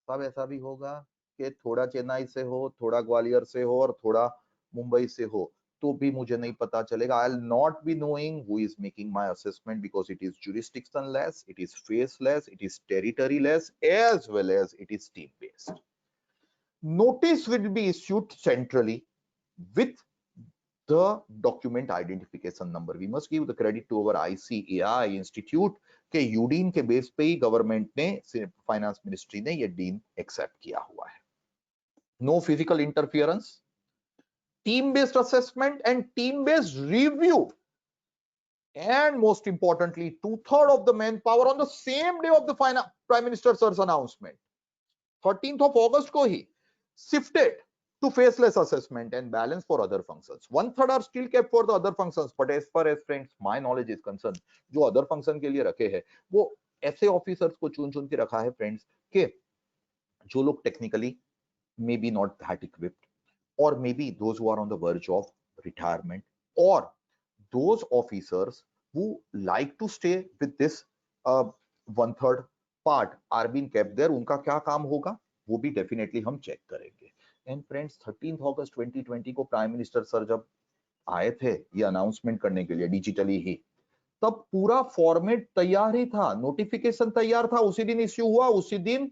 तब ऐसा भी होगा कि थोड़ा चेन्नई से हो, थोड़ा ग्वालियर से हो और थोड़ा मुंबई से हो, तो भी मुझे नहीं पता चलेगा। I will not be knowing who is making my assessment because it is jurisdiction-less, it is face-less, it is territory-less, as well as it is team-based. Notice will be issued centrally with the document identification number. We must give the credit to our ICAI Institute के यूडीन के base पे ही government ने, finance ministry ने ये DIN accept किया हुआ है। No physical interference, team based assessment and team based review, and most importantly 2/3 of the manpower on the same day of the prime minister sir's announcement, 13th of August को ही shifted to faceless assessment and balance for other functions. 1/3 are still kept for the other functions, but as far as friends my knowledge is concerned, जो other function के लिए रखे हैं वो ऐसे officers को चुन के रखा है फ्रेंड्स के जो लोग technically may be not that equipped, or maybe those who are on the verge of retirement, or those officers who like to stay with this 1/3 part are being kept there. उनका क्या काम होगा वो भी definitely हम check करेंगे। And friends 13 अगस्त 2020 को prime minister sir जब आए थे ये अनाउंसमेंट करने के लिए डिजिटली ही, तब पूरा फॉर्मेट तैयार ही था, नोटिफिकेशन तैयार था, उसी दिन इश्यू हुआ, उसी दिन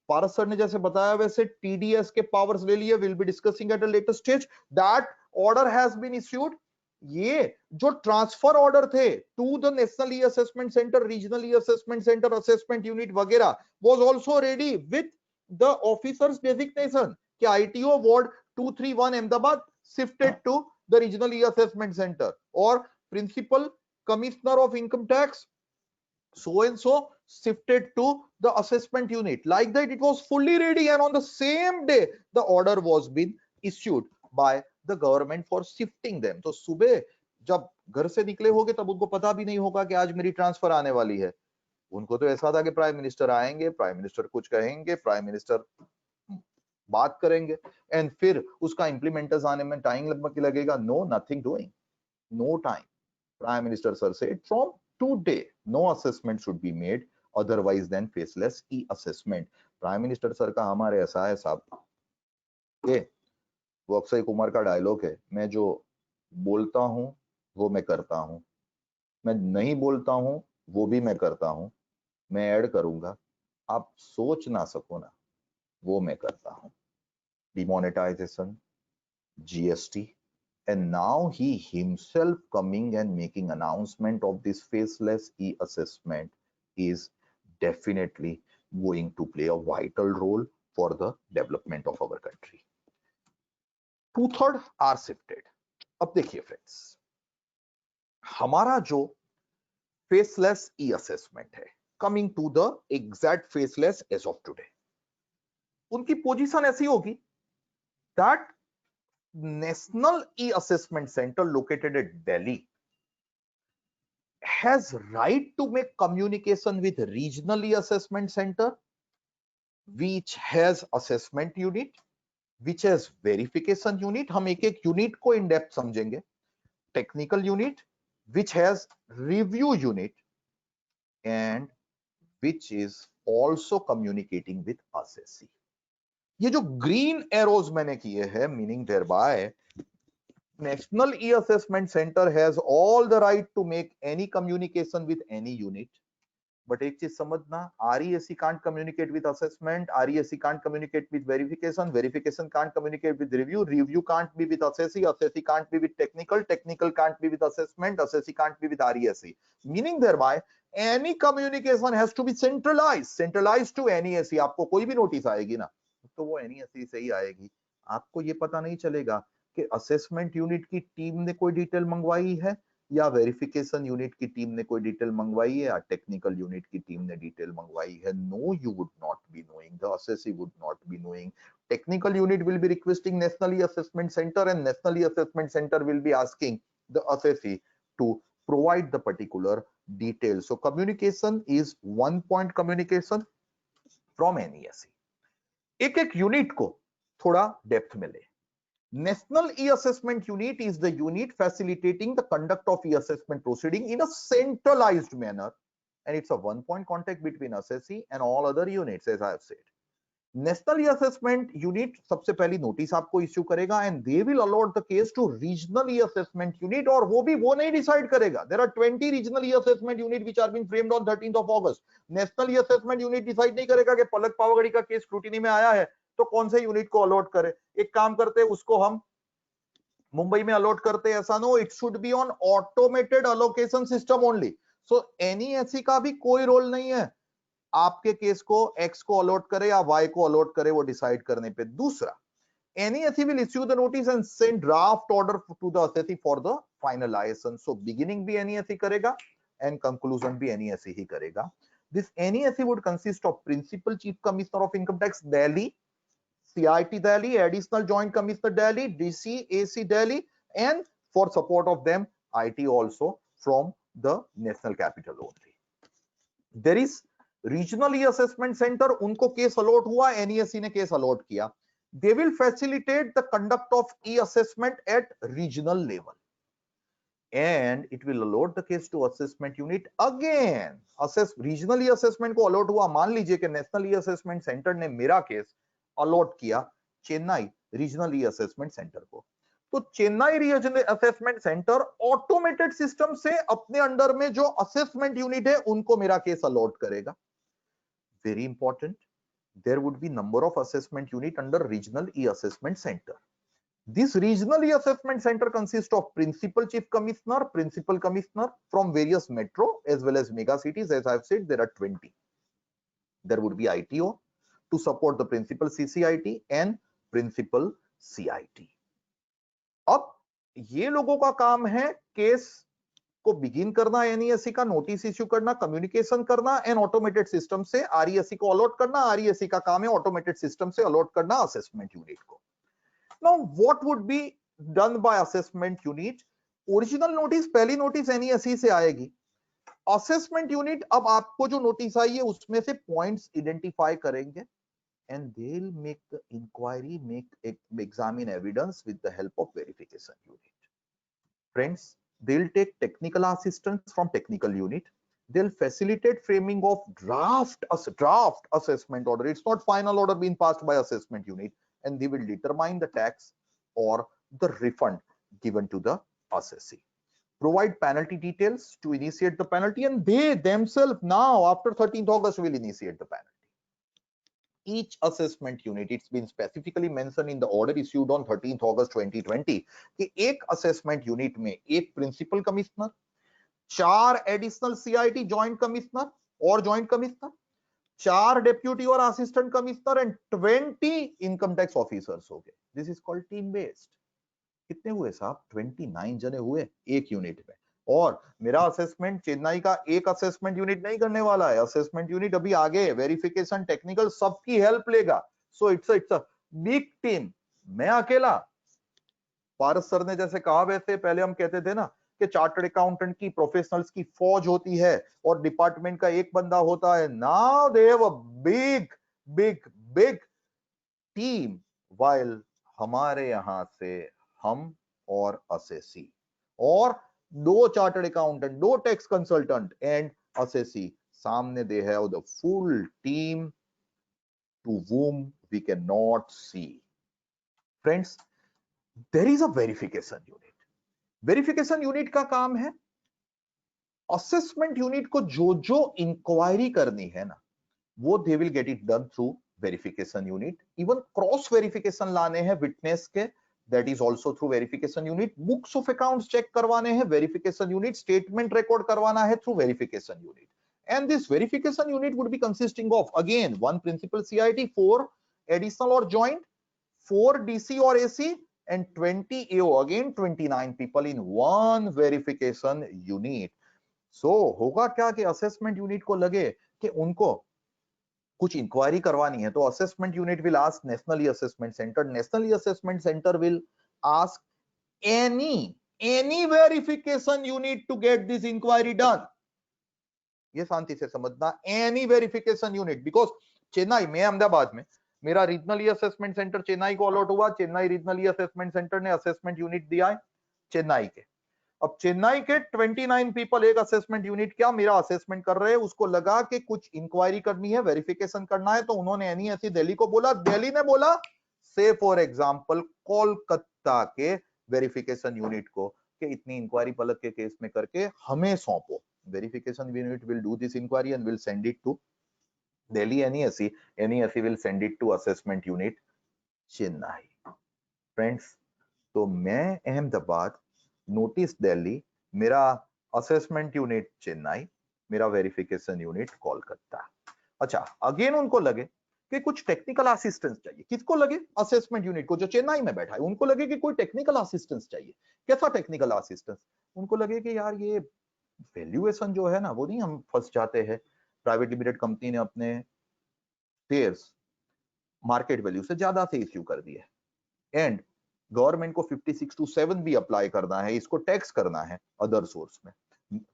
पारस सर ने जैसे बताया वैसे टीडीएस के पावर्स ले लिए, will be discussing at a later stage, that order has been issued. ये जो ट्रांसफर ऑर्डर थे to the national e assessment centre, regional e assessment centre, assessment unit वगैरह was also ready with the officers designation कि ITO ward 231 Ahmedabad shifted to the regional e assessment centre, और principal commissioner of income tax so and so shifted to the assessment unit. Like that it was fully ready, and on the same day the order was been issued by the government for shifting them. तो सुबह जब घर से निकले होगे तब उनको पता भी नहीं होगा कि आज मेरी ट्रांसफर आने वाली है। उनको तो ऐसा था कि प्राइम मिनिस्टर आएंगे, प्राइम मिनिस्टर कुछ कहेंगे, प्राइम मिनिस्टर बात करेंगे, एंड फिर उसका इंप्लीमेंटर्स आने में टाइम लगेगा। No, nothing doing, no time. Prime minister sir said from today no assessment should be made otherwise than faceless e-assessment. Prime minister sir का हमारे ऐसा है साहब ये वो अक्षय कुमार का डायलॉग है, मैं जो बोलता हूं वो मैं करता हूं, मैं नहीं बोलता हूं वो भी मैं करता हूं, मैं ऐड करूंगा आप सोच ना सको ना वो मैं करता हूं। Demonetisation, GST, and now he himself coming and making announcement of this faceless e-assessment is definitely going to play a vital role for the development of our country. 2/3 are shifted. अब देखिए फ्रेंड्स, हमारा जो faceless e-assessment है, coming to the exact faceless as of today, उनकी position ऐसी होगी that National E-Assessment Center located at Delhi has right to make communication with Regional E-Assessment Center, which has assessment unit, which has verification unit. हम एक एक unit को in depth समझेंगे। Technical unit, which has review unit, and which is also communicating with assessee. ये जो green arrows मैंने किए हैं, meaning thereby National E-Assessment Center has all the right to make any communication with any unit. But एक चीज समझना, RESE can't communicate with assessment, RESE can't communicate with verification, verification can't communicate with review, review can't be with assessee, assessee can't be with technical, technical can't be with assessment, assessee can't be with RESE. Meaning thereby, any communication has to be centralized to NESE. आपको कोई भी notice आएगी ना, तो वो NESE से ही आएगी. आपको ये पता नहीं चलेगा कि असेसमेंट यूनिट की टीम ने कोई डिटेल मंगवाई है या वेरिफिकेशन यूनिट की टीम ने कोई डिटेल मंगवाई है या टेक्निकल यूनिट की टीम ने डिटेल मंगवाई है. No, you would not be knowing, the assessee would not be knowing. Technical unit will be requesting national assessment centre and national assessment centre will be asking the assessee to provide the particular details. So communication is one point communication from NESE. एक एक unit को थोड़ा depth में ले. National E-Assessment Unit is the unit facilitating the conduct of E-Assessment proceeding in a centralized manner, and it's a one-point contact between assessee and all other units, as I have said. National E-Assessment Unit सबसे पहली notice आपको issue करेगा and they will allot the case to Regional E-Assessment Unit, और वो नहीं decide करेगा. There are 20 Regional E-Assessment Unit which are being framed on 13th of August. National E-Assessment Unit decide नहीं करेगा कि पलक पावगढ़ी का केस स्क्रूटिनी में आया है तो कौन से यूनिट को अलॉट करे. एक काम करते हैं, उसको हम मुंबई में अलॉट करते हैं, ऐसा no. It should be on automated allocation system only. So NESE का भी कोई रोल नहीं है आपके केस को X को अलॉट करे या Y को अलॉट करे वो डिसाइड करने पे. दूसरा, NESE will issue the notice and send draft order to the assessee for the finalization. So beginning भी NESE करेगा and conclusion भी NESE ही करेगा. This NESE would consist of Principal Chief Commissioner of Income Tax Delhi, CIT Delhi, Additional Joint Commissioner Delhi, DC, AC Delhi, and for support of them, IT also from the National Capital only. There is Regional E-Assessment Center, उनको case allot हुआ, NESE ने case allot किया. They will facilitate the conduct of E-Assessment at regional level, and it will allot the case to assessment unit again. Regional E-Assessment को allot हुआ, मान लीजिए कि national E-Assessment Center ने मेरा केस अलॉट किया चेन्नई रीजनल E-Assessment Center को, तो Chennai regional assessment centre automated system से अपने अंडर में जो असेसमेंट यूनिट है उनको मेरा केस अलॉट करेगा. Very important, there would be number of assessment unit under Regional E-Assessment Center. This Regional E-Assessment Center consists of Principal Chief Commissioner, Principal Commissioner from various metro as well as mega cities. As I've said, there are 20. There would be ITO to support the Principal CCIT and Principal CIT. अब ये लोगों का काम है case को begin करना, NESE का notice issue करना, कम्युनिकेशन करना एंड ऑटोमेटेड सिस्टम से RESE को अलॉट करना. RESE का काम है ऑटोमेटेड सिस्टम से अलॉट करना असेसमेंट यूनिट को. Now what would be done by assessment unit? Original notice, पहली नोटिस NESE से आएगी. असेसमेंट यूनिट अब आपको जो नोटिस आई है उसमें से पॉइंट्स आइडेंटिफाई करेंगे and they'll make the inquiry, examine evidence with the help of verification unit. Friends, they'll take technical assistance from technical unit. They'll facilitate framing of draft assessment order. It's not final order being passed by assessment unit, and they will determine the tax or the refund given to the assessee. Provide penalty details to initiate the penalty, and they themselves now after 13th August will initiate the penalty. Each assessment unit, it's been specifically mentioned in the order issued on 13th August 2020 कि एक assessment unit में एक principal commissioner, 4 additional CIT joint commissioner और joint commissioner, 4 deputy और assistant commissioner and 20 income tax officers हो गए. This is called team based. कितने हुए साहब? 29 जने हुए एक यूनिट में. और मेरा असेसमेंट चेन्नई का एक असेसमेंट यूनिट नहीं करने वाला है. असेसमेंट यूनिट अभी आगे वेरिफिकेशन, टेक्निकल सबकी हेल्प लेगा. So it's a big team. मैं अकेला, पारस सर ने जैसे कहा वैसे पहले हम कहते थे ना कि चार्टर्ड अकाउंटेंट की प्रोफेशनल्स की फौज होती है और डिपार्टमेंट का एक बंदा होता है. Now they have a big big big team, while हमारे यहां से हम और असेसी और 2 chartered accountant, 2 tax consultant and assessee सामने they have the full team to whom we cannot see. Friends, there is a verification unit. Verification unit का काम है असेसमेंट यूनिट को जो जो इंक्वायरी करनी है ना, वो they will get it done through verification unit. Even cross verification लाने हैं विटनेस के, that is also through verification unit. Books of accounts check करवाने हैं वेरिफिकेशन यूनिट। स्टेटमेंट रिकॉर्ड करवाना है through verification unit. And this verification unit would be consisting of, again, one principal CIT, 4 additional or joint, 4 DC or AC, and 20 AO, again 29 people in one verification unit. So होगा क्या कि assessment unit को लगे कि उनको कुछ inquiry करवानी है, तो assessment unit will ask nationally assessment centre, nationally assessment centre will ask any verification unit to get this inquiry done. ये शांति से समझना, any verification unit, because Chennai में, अहमदाबाद में मेरा रीजनली असेसमेंट सेंटर चेन्नई को अलॉट हुआ। चेन्नई रीजनली असेसमेंट सेंटर ने असेसमेंट यूनिट दिया है चेन्नई के। अब चेन्नई के 29 पीपल एक असेसमेंट यूनिट क्या मेरा असेसमेंट कर रहे हैं, उसको लगा कि कुछ इंक्वायरी करनी है, वेरिफिकेशन करना है, तो उन्होंने एनईएसई दिल्ली को बोला, दिल्ली ने बोला से फॉर एग्जांपल कोलकाता के वेरिफिकेशन यूनिट को कि इतनी इंक्वायरी पलक के केस में करके हमें सौंपो। verification unit will do this inquiry and will send it to Delhi NESE. NESE will send it to assessment unit Chennai. Friends, तो मैं अहमदाबाद, नोटिस दिल्ली, मेरा असेसमेंट यूनिट चेन्नई, मेरा वेरिफिकेशन यूनिट कोलकाता। अच्छा, अगेन उनको लगे कि कुछ टेक्निकल असिस्टेंस चाहिए। किसको लगे? असेसमेंट यूनिट को जो चेन्नई में बैठा है, उनको लगे कि कोई टेक्निकल असिस्टेंस चाहिए। कैसा टेक्निकल असिस्टेंस? उनको लगे कि यार ये वैल्यूएशन जो है ना, वो नहीं हम फंस जाते हैं, प्राइवेट लिमिटेड कंपनी ने अपने शेयर्स मार्केट वैल्यू से ज्यादा से इश्यू कर दिए एंड गवर्नमेंट को 56(2)(7) भी अप्लाई करना है, इसको टैक्स करना है अदर सोर्स में।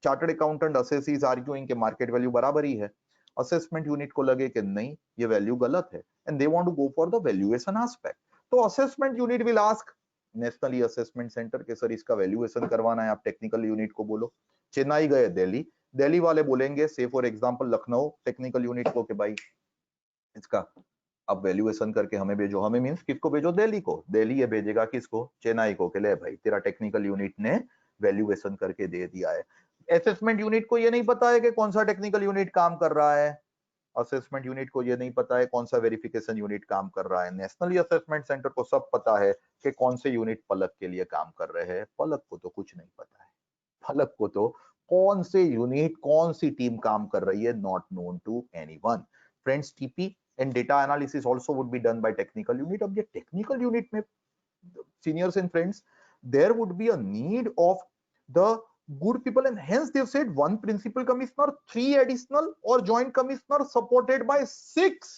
चार्टर्ड अकाउंटेंट असेसीज आर्ग्यूइंग के मार्केट वैल्यू बराबर ही है। असेसमेंट यूनिट को लगे कि नहीं, ये वैल्यू गलत है and they want to go for the valuation aspect. तो assessment unit will ask nationally assessment centre के सर इसका वैल्यूएशन करवाना है, आप टेक्निकल यूनिट को बोलो। चेन्नई गए दिल्ली, दिल्ली वाले बोलेंगे से for example Lucknow technical unit को कि भाई इसका अब वैल्यूएशन करके हमें भेजो। हमें मींस किसको भेजो? दिल्ली को। दिल्ली ये भेजेगा किसको? चेन्नई को, कि ले भाई तेरा टेक्निकल यूनिट ने वैल्यूएशन करके दे दिया है। असेसमेंट यूनिट को ये नहीं पता है कि कौन सा टेक्निकल यूनिट काम कर रहा है, असेसमेंट यूनिट को ये नहीं पता है कौन सा वेरिफिकेशन यूनिट काम कर रहा है। नेशनली असेसमेंट सेंटर को सब पता है कि कौन से यूनिट पलक के लिए काम कर रहे हैं। पलक को तो कुछ नहीं पता है, पलक को तो कौन से यूनिट, कौन सी टीम काम कर रही है, not known to anyone. Friends, TP and data analysis also would be done by technical unit. अब ये technical unit में seniors and friends, there would be a need of the good people and hence they've said 1 principal commissioner, 3 additional or joint commissioner supported by 6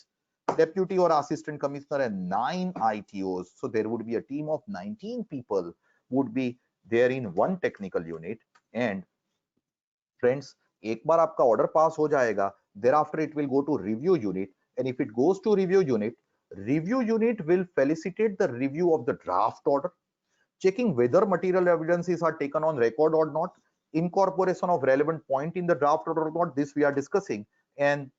deputy or assistant commissioner and 9 ITOs. So there would be a team of 19 people would be there in one technical unit. And friends, एक बार आपका order pass हो जाएगा, thereafter it will go to review unit. And if it goes to review unit will facilitate the review of the draft order, checking whether material evidences are taken on record or not, incorporation of relevant point in the draft order or not, this we are discussing. And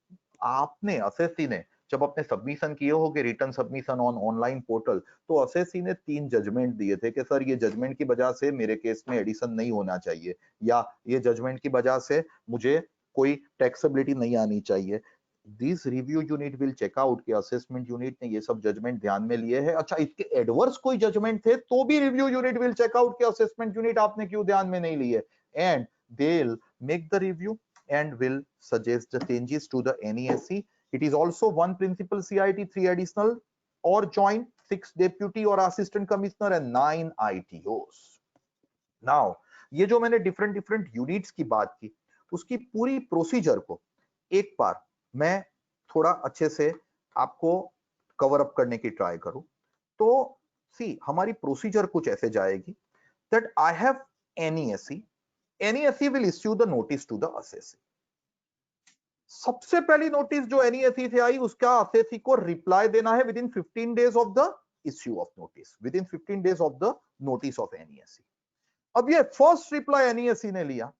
आपने assessee ने जब अपने submission किए हो कि return submission on online portal, तो assessee ने 3 judgement दिए थे कि सर ये जजमेंट की वजह से मेरे केस में एडिशन नहीं होना चाहिए, या ये जजमेंट की वजह से मुझे कोई टैक्सेबिलिटी नहीं आनी चाहिए। This review unit will check out कि असेसमेंट यूनिट ने ये सब जजमेंट ध्यान में लिए हैं। अच्छा, इसके एडवर्स कोई जजमेंट थे तो भी review unit will check out कि असेसमेंट यूनिट आपने क्यों ध्यान में नहीं लिए, and they will make the review and will suggest the changes to the NESE. It is also 1 principal CIT, 3 additional or joint, 6 deputy or assistant commissioner and 9 ITOs. Now, ये जो मैंने different units की बात की, उसकी पूरी procedure को एक बार मैं थोड़ा अच्छे से आपको कवर अप करने की ट्राई करूं। तो सी, हमारी प्रोसीजर कुछ ऐसे जाएगी that I have NESE. NESE will issue the notice to the assessee. सबसे पहली नोटिस जो NESE से आई, उसका assessee को रिप्लाई देना है within 15 days of the issue of notice, within 15 days of the notice of NESE. अब ये फर्स्ट रिप्लाई NESE ने लिया,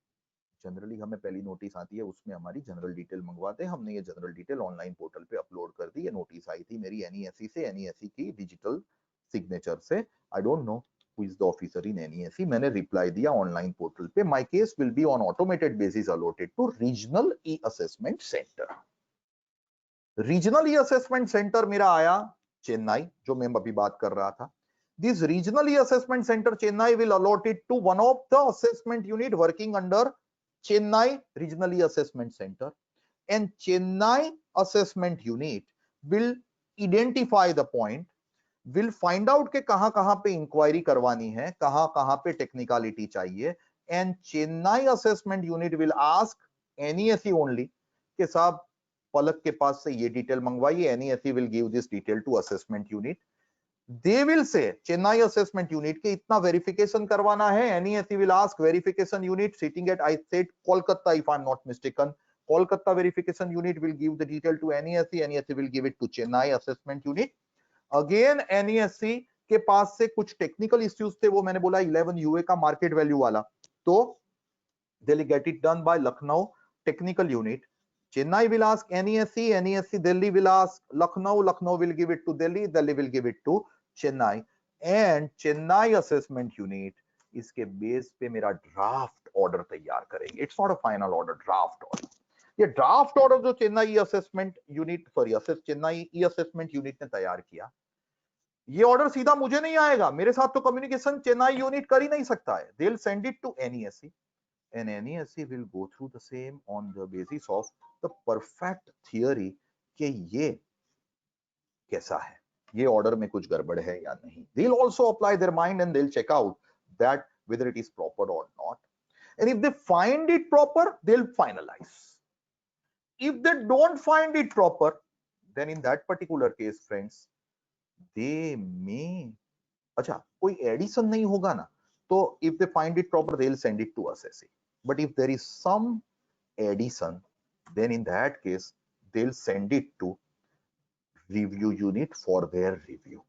जनरली हमें पहली नोटिस आती है उसमें हमारी जनरल डिटेल मंगवाते हैं, हमने ये जनरल डिटेल ऑनलाइन पोर्टल पे अपलोड कर दी। ये नोटिस आई थी मेरी NESE से, NESE की डिजिटल सिग्नेचर से। I don't know who is the officer in NESE. मैंने रिप्लाई दिया ऑनलाइन पोर्टल पे, my case will be on automated basis allotted to regional e-assessment center. Regional e assessment centre मेरा आया चेन्नई, जो मैं अभी बात कर रहा था. This regional e-assessment center Chennai will allot it to one of the assessment unit working under Chennai Regional E-Assessment Center, and Chennai assessment unit will identify the point, will find out के कहां-कहां पे inquiry करवानी है, कहां-कहां पे technicality चाहिए, and Chennai assessment unit will ask NESE only कि साहब पलक के पास से ये detail मंगवाइए. NESE will give this detail to assessment unit. They will say Chennai assessment unit के इतना वेरिफिकेशन करवाना है. NESE will ask verification unit sitting at, I said Kolkata if I'm not mistaken. Kolkata verification unit will give the detail to NESE. NESE will give it to Chennai assessment unit. Again NESE के पास से कुछ technical issues थे, वो मैंने बोला 11 UA का market value वाला, तो they'll get it done by Lucknow technical unit. Chennai will ask NESE, NESE Delhi will ask Lucknow, Lucknow will give it to Delhi, Delhi will give it to Chennai, and Chennai assessment unit इसके base पे मेरा draft order तैयार करेंगे. It's not a final order, draft order. ये draft order जो Chennai assessment unit Chennai ई assessment unit ने तैयार किया, ये ऑर्डर सीधा मुझे नहीं आएगा, मेरे साथ तो कम्युनिकेशन चेन्नई यूनिट कर ही नहीं सकता है. They will send it to NESE, and NESE will go through the same on the basis of the perfect theory कि ये कैसा है, ये ऑर्डर में कुछ गड़बड़ है या नहीं. They'll also apply their mind and they'll check out that whether it is proper or not, and if they find it proper, they'll finalize. If they don't find it proper, then in that particular case friends, they may, अच्छा कोई addition नहीं होगा ना, तो if they find it proper, they'll send it to assessee. But if there is some addition, then in that case they'll send it to review unit for their review.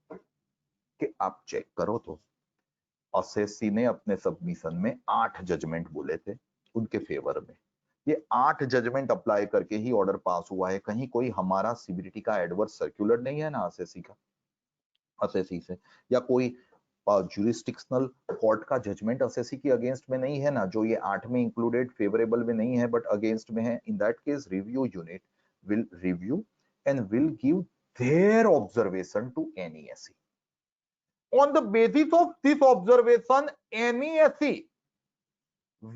कि आप check करो तो assessee ने अपने submission में 8 judgement बोले थे उनके फेवर में. ये 8 जजमेंट अप्लाई करके ही ऑर्डर पास हुआ है. कहीं कोई हमारा सीबीडीटी का एडवर्स सर्कुलर नहीं है ना असेसी का, असेसी से, या कोई जुरिस्डिक्शनल कोर्ट का जजमेंट असेसी के अगेंस्ट में नहीं है ना, जो ये 8 में इंक्लूडेड फेवरेबल में नहीं है बट अगेंस्ट में है. In that case review unit will review and will give their observation to NESE. On the basis of this observation, NESE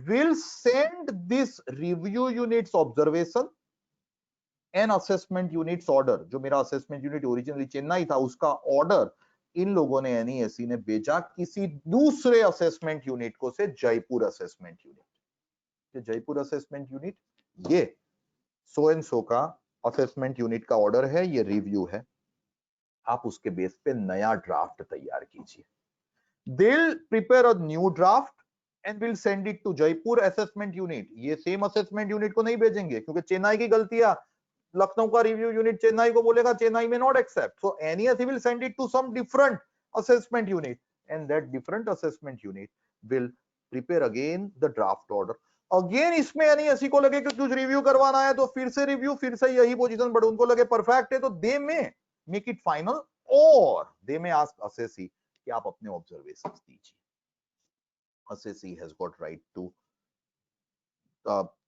will send this review unit's observation and assessment unit's order. जो मेरा assessment unit originally Chennai था, उसका order in लोगों ने NESE ने भेजा किसी दूसरे असेसमेंट यूनिट को से Jaipur assessment unit. Jaipur assessment unit ये सो एंड सो का असेसमेंट यूनिट का ऑर्डर है, ये रिव्यू है, आप उसके बेस पे नया ड्राफ्ट तैयार कीजिए. They'll prepare a new draft and will send it to Jaipur assessment unit. ये सेम असेसमेंट यूनिट को नहीं भेजेंगे क्योंकि चेन्नई की गलतियां, लखनऊ का रिव्यू यूनिट चेन्नई को बोलेगा, चेन्नई में not accept, so NESE will send it to some different assessment unit, and that different assessment unit will prepare again the draft order. Again इसमें NESE को लगे कि कुछ रिव्यू करवाना है तो फिर से रिव्यू, फिर से यही पोजीशन, बट उनको लगे परफेक्ट है तो दे में मेक इट फाइनल, और दे में आस्क असेसी कि आप अपने ऑब्जर्वेशंस दीजिए. Assessee has got right to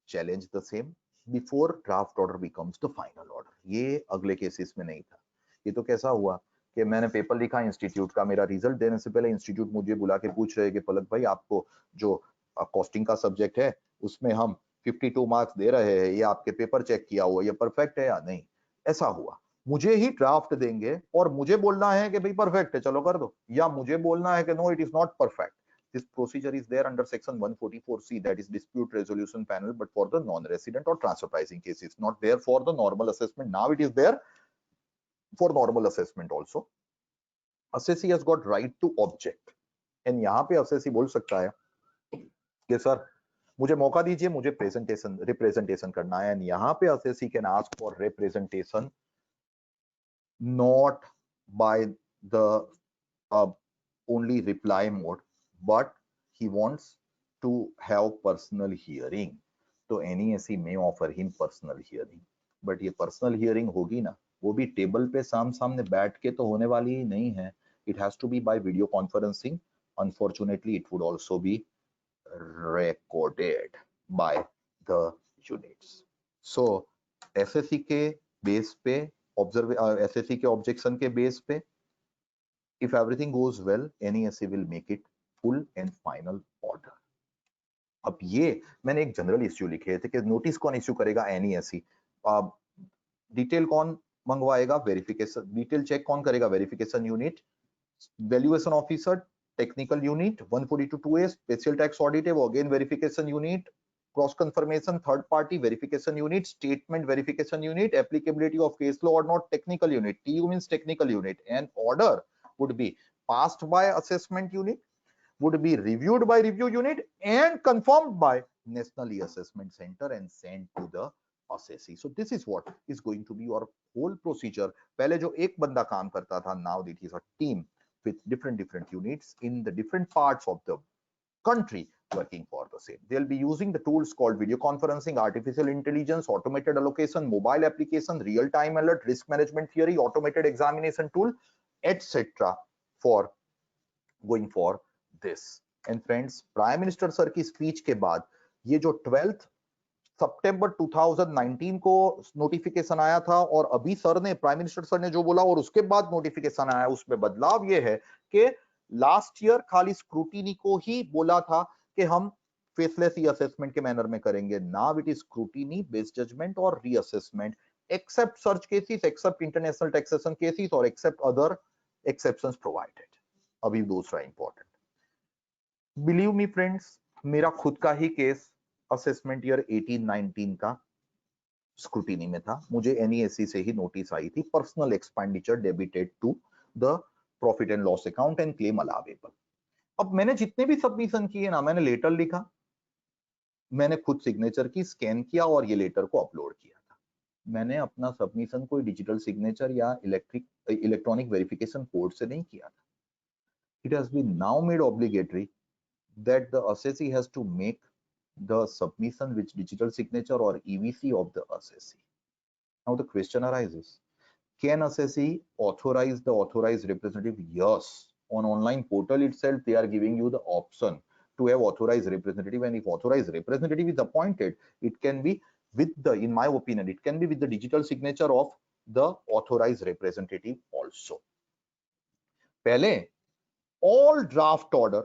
challenge the same before draft order becomes the final order. ये अगले केसेस में नहीं था. ये तो कैसा हुआ कि मैंने पेपर लिखा इंस्टीट्यूट का, मेरा रिजल्ट देने से पहले इंस्टीट्यूट मुझे बुला के पूछ रहे कि पलक भाई आपको जो कॉस्टिंग का सब्जेक्ट है उसमें हम 52 मार्क्स दे रहे हैं, ये आपके पेपर चेक किया हुआ, ये परफेक्ट है या नहीं. ऐसा हुआ. मुझे ही ड्राफ्ट देंगे और मुझे बोलना है कि भाई परफेक्ट है चलो कर दो, या मुझे बोलना है कि no it is not perfect. This procedure is there under section 144C, that is dispute resolution panel, but for the non-resident or transfer pricing cases, not there for the normal assessment. Now it is there for normal assessment also. Assessee has got right to object, and यहाँ पे assessee बोल सकता है कि sir मुझे मौका दीजिए, मुझे प्रेजेंटेशन रिप्रेजेंटेशन करना है, and यहाँ पे assessee can ask for representation not by the only reply mode, but he wants to have personal hearing. तो NESE may offer him personal hearing, but ये personal hearing होगी ना, वो भी टेबल पे सामने बैठ के तो होने वाली ही नहीं है. It has to be by video conferencing unfortunately it would also be recorded by the units. So SSE के बेस पे SSE के ऑब्जेक्शन के बेस पे if everything goes well, NESE will make it full and final order. अब ये मैंने एक general issue लिखे थे कि नोटिस कौन इश्यू करेगा, NESE. डिटेल कौन मंगवाएगा, वेरिफिकेशन डिटेल चेक कौन करेगा, verification unit. Valuation officer, technical unit. 142(2A special tax audit है, वो again verification unit. Cross confirmation third party verification unit. Statement verification unit. Applicability of case law और not technical unit. TU means technical unit. And order would be passed by assessment unit, would be reviewed by review unit and confirmed by National E-Assessment Center and sent to the assessee. So this is what is going to be your whole procedure. पहले जो एक बंदा काम करता था, now it is a team with different units in the different parts of the country working for the same. They'll be using the tools called video conferencing, artificial intelligence, automated allocation, mobile application, real-time alert, risk management theory, automated examination tool, etc. for going for this. And friends, prime minister sir की speech के बाद ये जो 12 सितंबर 2019 को notification आया था और अभी सर ने, प्राइम मिनिस्टर सर ने जो बोला और उसके बाद नोटिफिकेशन आया, उसमें बदलाव ये है कि लास्ट ईयर खाली स्क्रूटिनी को ही बोला था कि हम फेसलेस रीअसेसमेंट के मैनर में करेंगे. Now it is scrutiny, based judgement और reassessment, except search cases, except international taxation cases और एक्सेप्ट अदर एक्सेप्शंस प्रोवाइडेड. अभी दूसरा इंपॉर्टेंट, बिलीव मी फ्रेंड्स, मेरा खुद का ही केस असेसमेंट ईयर 18-19 का स्क्रूटिनी में था. मुझे NESE से ही नोटिस आई थी, personal expenditure debited to the profit and loss account and claim allowable. अब मैंने जितने भी सबमिशन किए ना, मैंने लेटर लिखा, मैंने खुद सिग्नेचर की, स्कैन किया और ये लेटर को अपलोड किया था. मैंने अपना सबमिशन कोई डिजिटल सिग्नेचर या इलेक्ट्रॉनिक वेरिफिकेशन कोड से नहीं किया था. It has been now made obligatory that the assessee has to make the submission with digital signature or EVC of the assessee. Now the question arises, can assessee authorize the authorized representative? Yes, on online portal itself they are giving you the option to have authorized representative, and if authorized representative is appointed, it can be with the, in my opinion, it can be with the digital signature of the authorized representative also. पहले all draft order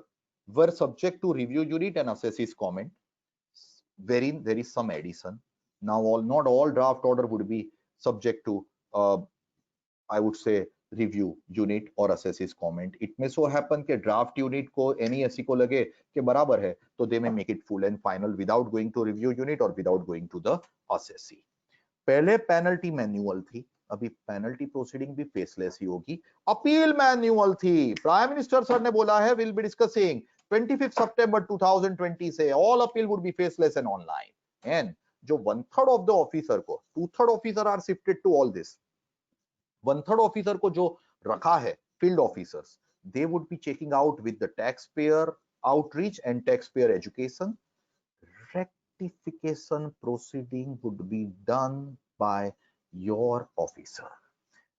were subject to review unit and assessee's comment, wherein there is some addition. Now not all draft order would be subject to I would say review unit or assessee's comment. It may so happen कि draft unit को NESE को लगे कि बराबर है, तो they may make it full and final without going to review unit or without going to the assessee. पहले penalty manual थी, अभी पेनल्टी प्रोसीडिंग भी फेसलेस ही होगी. अपील मैन्युअल थी, प्राइम मिनिस्टर सर ने बोला है विल बी डिस्कसिंग 25 सितंबर 2020 से all appeal would be faceless and online. And जो 1/3 ऑफ द ऑफिसर को, 2/3 officer are shifted to all this, 1/3 officer को जो रखा है field officers, they would be checking out with the tax payer outreach and tax payer education. Rectification proceeding would be done by your officer.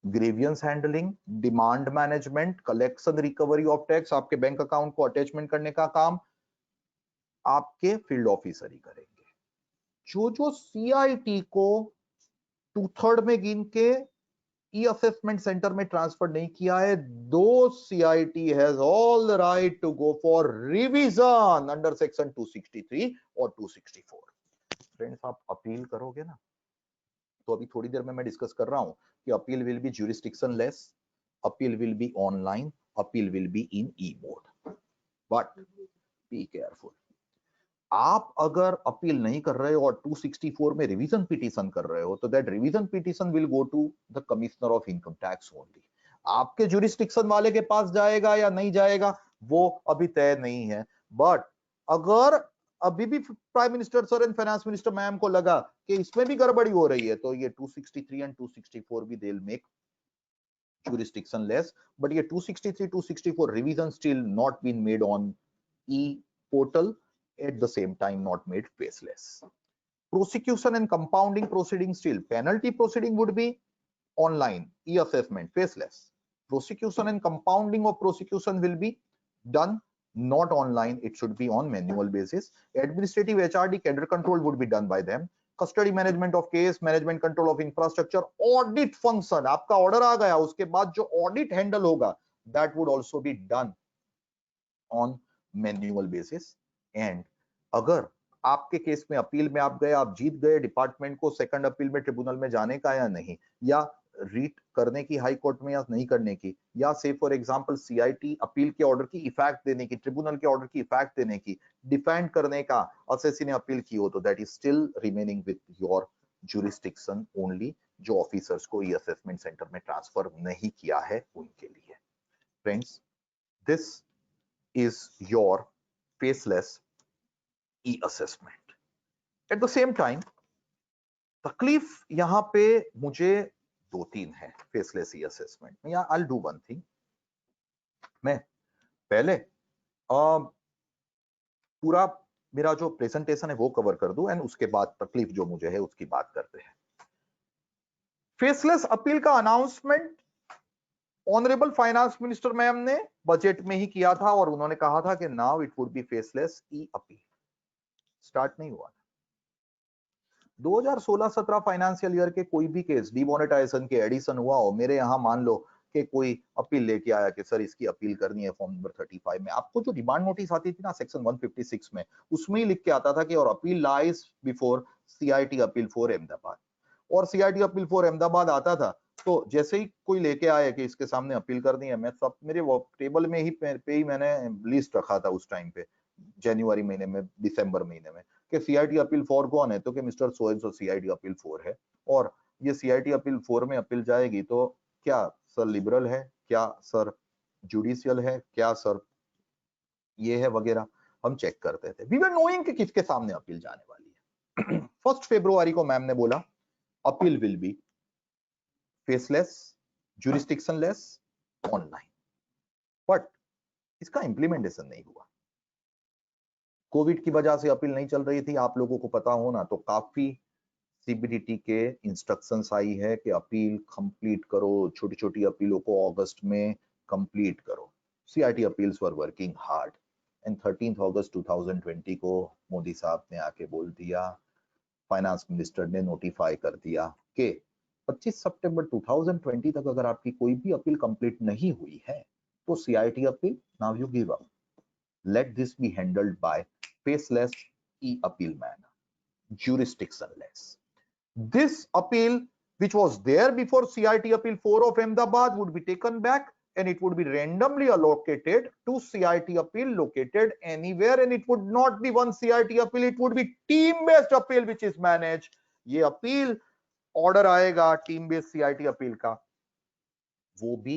Grievance handling, demand management, collection recovery of tax, आपके bank account को attachment करने का काम आपके field officer ही करेंगे. जो CIT को 2/3 में गिन के E-Assessment Center में ट्रांसफर नहीं किया है, दो CIT has all the right to go for revision under section 263 और 264. फ्रेंड्स, आप अपील करोगे ना, तो अभी थोड़ी देर में मैं डिस्कस कर रहा हूं कि appeal will be jurisdiction less, appeal will be online, appeal will be in E-mode. But be careful. आप अगर अपील नहीं कर रहे हो और 264 में रिवीजन पिटीशन कर रहे हो, तो that revision petition will go to the commissioner of income tax only. आपके जुरिस्डिक्शन वाले के पास जाएगा या नहीं जाएगा वो अभी तय नहीं है. बट अगर अभी भी prime minister sir and finance minister ma'am को लगा कि इसमें भी गड़बड़ी हो रही है, तो ये 263 एंड 264 भी दे will make jurisdiction less. But ये 263, 264 revision still not been made on E-portal, at the same time not made faceless. Prosecution and compounding proceeding still. Penalty proceeding would be online, E-assessment, faceless. Prosecution and compounding of prosecution will be done not online. It should be on manual basis. Administrative HRD cadre control would be done by them. Custody management of case, management control of infrastructure, audit function, आपका order आ गया, उसके बाद जो audit handle होगा, that would also be done on manual basis. And अगर आपके case में appeal में आप गए, आप जीत गए, डिपार्टमेंट को सेकंड अपील में ट्रिब्यूनल में जाने का या नहीं, या रीट करने की हाई कोर्ट में या नहीं करने की, या से फॉर एग्जांपल सीआईटी अपील के ऑर्डर की इफेक्ट देने की, ट्रिब्यूनल के ऑर्डर की इफेक्ट देने की, डिफेंड करने का असेसी ने अपील की हो, तो that is still remaining with your jurisdiction only. जो ऑफिसर्स को ई असेसमेंट सेंटर में ट्रांसफर नहीं किया है उनके लिए. Friends, this is your faceless e-assessment. At the same time, तकलीफ यहां पे मुझे 2-3 है faceless e-assessment में. या I'll do one thing. मैं पहले पूरा मेरा जो प्रेजेंटेशन है वो कवर कर दूं, एंड उसके बाद तकलीफ जो मुझे है उसकी बात करते हैं. फेसलेस अपील का announcement honourable finance minister ma'am ने बजट में ही किया था, और उन्होंने कहा था कि now it would be faceless E appeal. Start नहीं हुआ था. 2016-17 फाइनेंशियल ईयर के कोई भी केस डिमोनेटाइजेशन के एडिशन हुआ हो, मेरे यहां मान लो कि कोई अपील लेके आया कि सर इसकी अपील करनी है फॉर्म नंबर 35 में, आपको जो डिमांड नोटिस आती थी ना सेक्शन 156 में, उसमें ही लिख के आता था कि और appeal lies before CIT appeal for Ahmedabad. और सीआईटी अपील फॉर अहमदाबाद आता था तो जैसे ही कोई लेके आया कि इसके सामने अपील करनी है, मैं सब मेरे टेबल में ही पे ही मैंने लिस्ट रखा था उस टाइम पे, जनवरी महीने में, दिसंबर महीने में, कि सीआईटी अपील 4 कौन है, तो कि मिस्टर सोएल सो सीआईटी अपील 4 है, और ये सीआईटी अपील 4 में अपील जाएगी तो क्या सर लिबरल है, क्या सर जुडिशियल है, क्या सर ये है वगैरह, हम चेक करते थे. वी वर नोइंग कि किसके सामने अपील जाने वाली है. 1 फरवरी को मैम ने बोला appeal will be faceless, jurisdictionless, online. But इसका इंप्लीमेंटेशन नहीं हुआ. कोविड की वजह से अपील नहीं चल रही थी, आप लोगों को पता हो ना, तो काफी सीबीडीटी के इंस्ट्रक्शंस आई है कि अपील कंप्लीट करो, छोटी छोटी अपीलों को अगस्त में कंप्लीट करो. CIT appeals were working hard, and 13 अगस्त 2020 को मोदी साहब ने आके बोल दिया, फाइनेंस मिनिस्टर ने नोटिफाई कर दिया कि 25 सितंबर 2020 तक अगर आपकी कोई भी अपील कंप्लीट नहीं हुई है तो CIT appeal now you give up. Let this be handled by faceless E appeal manner, jurisdictionless. This appeal which was there before CIT appeal 4 of Ahmedabad would be taken back, and it would be randomly allocated to CIT appeal located anywhere, and it would not be one CIT appeal, it would be team based appeal which is managed. ये appeal order आएगा team based CIT appeal का, वो भी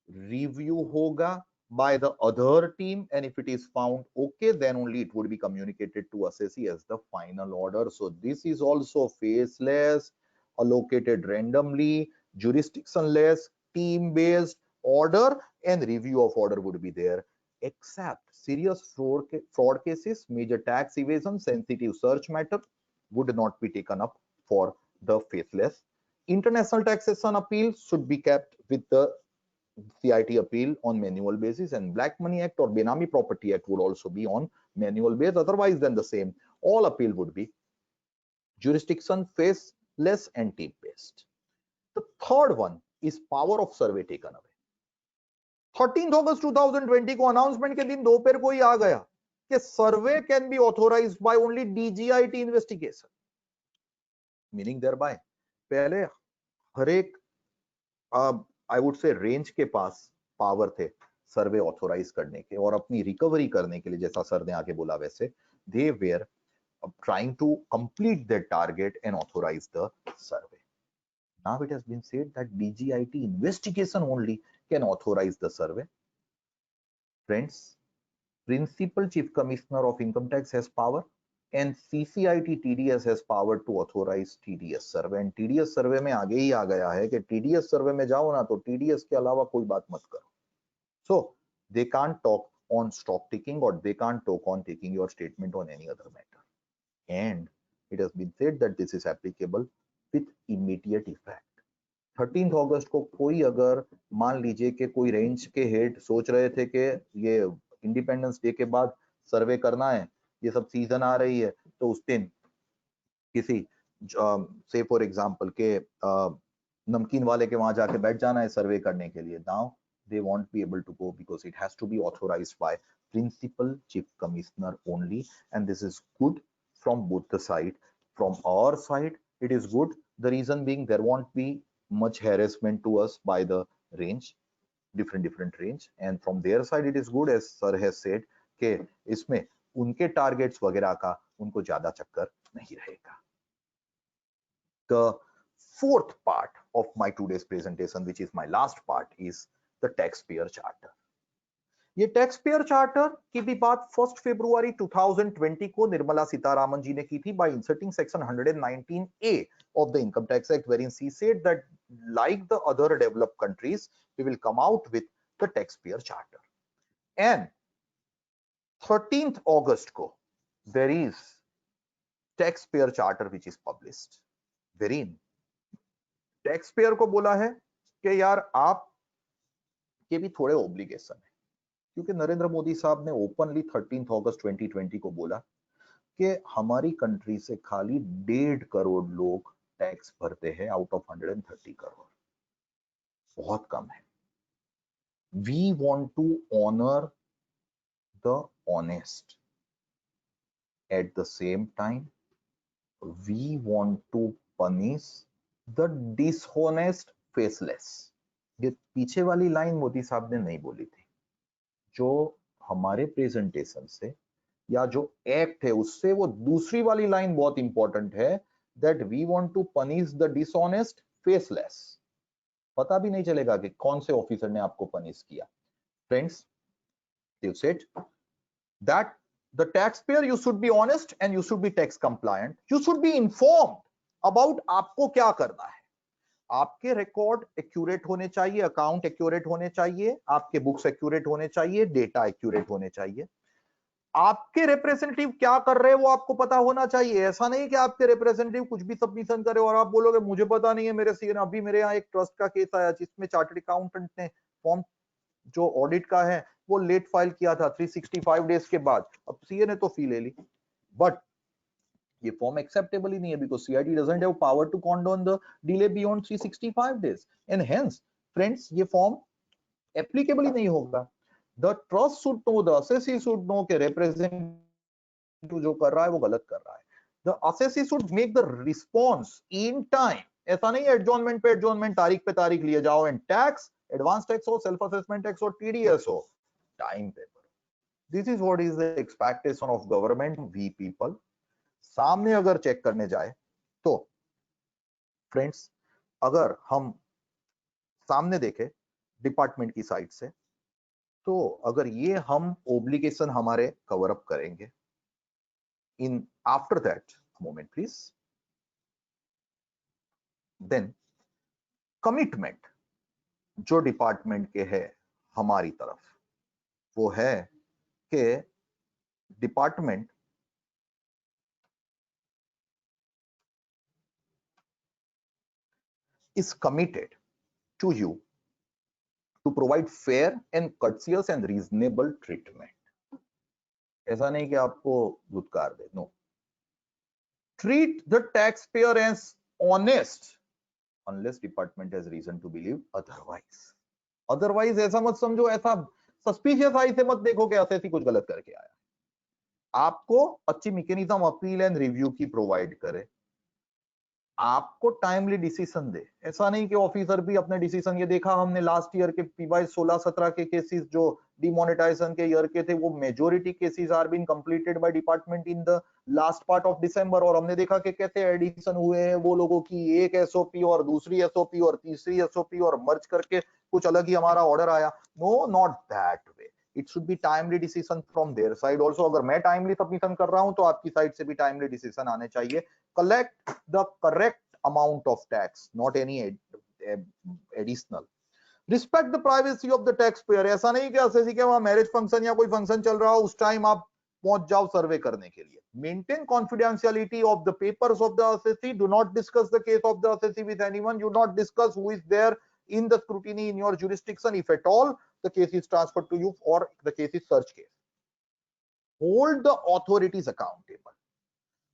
review होगा by the other team, and if it is found okay, then only it would be communicated to assessee as the final order. So this is also faceless, allocated randomly, jurisdictionless, team based order, and review of order would be there, except serious fraud cases, major tax evasion, sensitive search matter would not be taken up for the faceless. International taxation appeal should be kept with the CIT appeal on manual basis, and Black Money Act or Benami Property Act would also be on manual basis. Otherwise, then the same. All appeal would be jurisdiction faceless and team based. The third one is power of survey taken away. 13th August 2020 को announcement के दिन दोपहर को ही आ गया कि survey can be authorized by only DGIT investigation. Meaning thereby पहले हर एक आई would से रेंज के पास पावर थे सर्वे ऑथोराइज करने के और अपनी रिकवरी करने के लिए, जैसा सर ने आगे बोला वैसे they were trying to complete the target and authorise the survey. Now it has been said that DGIT investigation only can authorise the survey. Friends, principal chief commissioner of income tax has power and CCIT TDS has power to authorize TDS survey, and TDS survey में आगे ही आ गया है कि TDS survey में जाओ ना तो TDS के अलावा कोई बात मत करो. So they can't talk on stock taking or they can't talk on taking your statement on any other matter, and it has been said that this is applicable with immediate effect. 13 अगस्त को कोई अगर मान लीजिए कि कोई range के head सोच रहे थे कि ये इंडिपेंडेंस डे के बाद सर्वे करना है, ये सब सीजन आ रही है, तो उस दिन किसी से फॉर एग्जांपल के नमकीन वाले के वहां जाके बैठ जाना है सर्वे करने के लिए. Now they won't be able to go because it has to be authorized by principal chief commissioner only, and this is good from both the side. From our side it is good, the reason being there won't be much harassment to us by the range, different range, and from their side it is good, as sir has said कि इसमें उनके targets वगैरह का उनको ज्यादा चक्कर नहीं रहेगा. The fourth part of my today's presentation, which is my last part, is the taxpayer charter. ये टैक्सपेयर चार्टर की भी बात 1 फरवरी 2020 को निर्मला सीतारामन जी ने की थी by inserting section 119A of the Income Tax Act, wherein she said that like the other developed countries, we will come out with the taxpayer charter. And 13th August को there is taxpayer charter which is published, wherein taxpayer को बोला है कि यार आप के भी थोड़े ऑब्लिगेशन है, क्योंकि नरेंद्र मोदी साहब ने ओपनली 13 अगस्त 2020 को बोला कि हमारी कंट्री से खाली 1.5 करोड़ लोग टैक्स भरते हैं आउट ऑफ 130 करोड़, बहुत कम है. We want to honour the honest, at the same time we want to punish the dishonest faceless. ये पीछे वाली लाइन मोदी साहब ने नहीं बोली थी, जो हमारे प्रेजेंटेशन से या जो एक्ट है उससे वो दूसरी वाली लाइन बहुत इंपॉर्टेंट है, that we want to punish the dishonest faceless. पता भी नहीं चलेगा कि कौन से ऑफिसर ने आपको पनिश किया. Friends, they said that the taxpayer, you should be honest and you should be tax compliant. You should be informed about आपको क्या करना है. आपके रिकॉर्ड एक्यूरेट होने चाहिए, अकाउंट एक्यूरेट होने चाहिए, आपके बुक्स एक्यूरेट होने चाहिए, डेटा एक्यूरेट होने चाहिए. आपके रिप्रेजेंटेटिव क्या कर रहे हैं वो आपको पता होना चाहिए. ऐसा नहीं कि आपके रिप्रेजेंटेटिव कुछ भी सबमिशन करे और आप बोलोगे मुझे पता नहीं है, मेरे सीए ने. अभी मेरे यहाँ एक ट्रस्ट का केस आया जिसमें चार्टर्ड अकाउंटेंट ने फॉर्म जो ऑडिट का है वो लेट फाइल किया था 365 डेज के बाद. अब सीए ने तो फी ले ली, बट ये फॉर्म एक्सेप्टेबल ही नहीं है, because CIT doesn't have power to condone the delay beyond 365 days, and hence friends ये फॉर्म एप्लीकेबल ही नहीं होगा. The trust should know, the assessee should know कि रिप्रेजेंटेटिव जो कर रहा है वो गलत कर रहा है. The assessee should make the response in time. ऐसा नहीं है एडजॉर्नमेंट पे एडजॉर्नमेंट, तारीख पे तारीख लिए जाओ. एंड टैक्स, एडवांस टैक्स हो, सेल्फ असेसमेंट टैक्स हो, टीडीएस हो, टाइम पे. This is what is the expectation of government. We people सामने अगर चेक करने जाए तो फ्रेंड्स, अगर हम सामने देखें डिपार्टमेंट की साइड से, तो अगर ये हम ओब्लिगेशन हमारे कवर अप करेंगे in after that moment please, then commitment जो डिपार्टमेंट के है हमारी तरफ वो है कि department is committed to you to provide fair and courteous and reasonable treatment. ऐसा नहीं कि आपको धुतकार दे. No, treat the taxpayer as honest unless department has reason to believe otherwise. Otherwise ऐसा मत समझो, ऐसा सस्पिशियस आई से मत देखो कि असेसी कुछ गलत करके आया. आपको अच्छी मैकेनिज्म अपील एंड रिव्यू की प्रोवाइड करे, आपको टाइमली डिसीजन दे. ऐसा नहीं कि ऑफिसर भी अपने डिसीजन, ये देखा हमने लास्ट ईयर के पीवाई 16-17 के केसेस जो डिमोनेटाइजेशन के ईयर के थे, वो majority cases are been completed by department in the last part of December. और हमने देखा कि कैसे एडिशन हुए हैं वो लोगों की, एक एसओपी और दूसरी एसओपी और तीसरी एसओपी और मर्ज करके कुछ अलग ही हमारा ऑर्डर आया. No, not that way. It should be timely decision from their side also. अगर मैं timely submission कर रहा हूं तो आपकी साइड से भी timely decision आने चाहिए. Collect the correct amount of tax, not any additional. Respect the privacy of the taxpayer. ऐसा नहीं कि असेसी के वहां मैरिज फंक्शन या कोई फंक्शन चल रहा हो उस टाइम आप पहुंच जाओ सर्वे करने के लिए. Maintain confidentiality of the papers of the assessee. Do not discuss the case of the assessee with anyone. You not discuss who is there in the scrutiny in your jurisdiction. If at all the case is transferred to you or the case is search case. Hold the authorities accountable.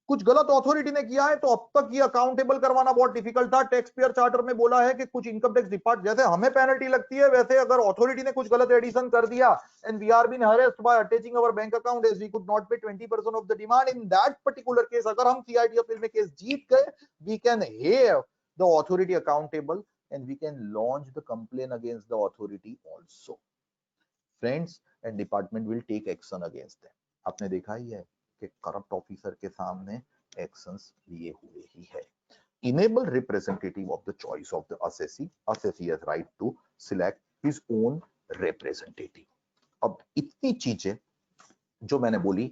कुछ गलत authority ने किया है तो अब तक ये accountable करवाना बहुत डिफिकल्ट था। टैक्स पेयर चार्टर में बोला है कि कुछ इनकम टैक्स डिपार्ट, जैसे हमें पेनल्टी लगती है वैसे अगर अथॉरिटी ने कुछ गलत एडिशन कर दिया and we are been harassed by attaching our bank account as we could not pay 20% of the demand in that particular case, अगर हम सीआईटी अपील में केस जीत गए, we can have the authority accountable and we can launch the complain against the authority also. Friends, and department will take action against them. आपने देखा ही है कि corrupt officer के सामने एक्शंस लिए हुए ही है। Enable representative of the choice of the assessee. Assessee has right to select his own representative. अब इतनी चीजें जो मैंने बोली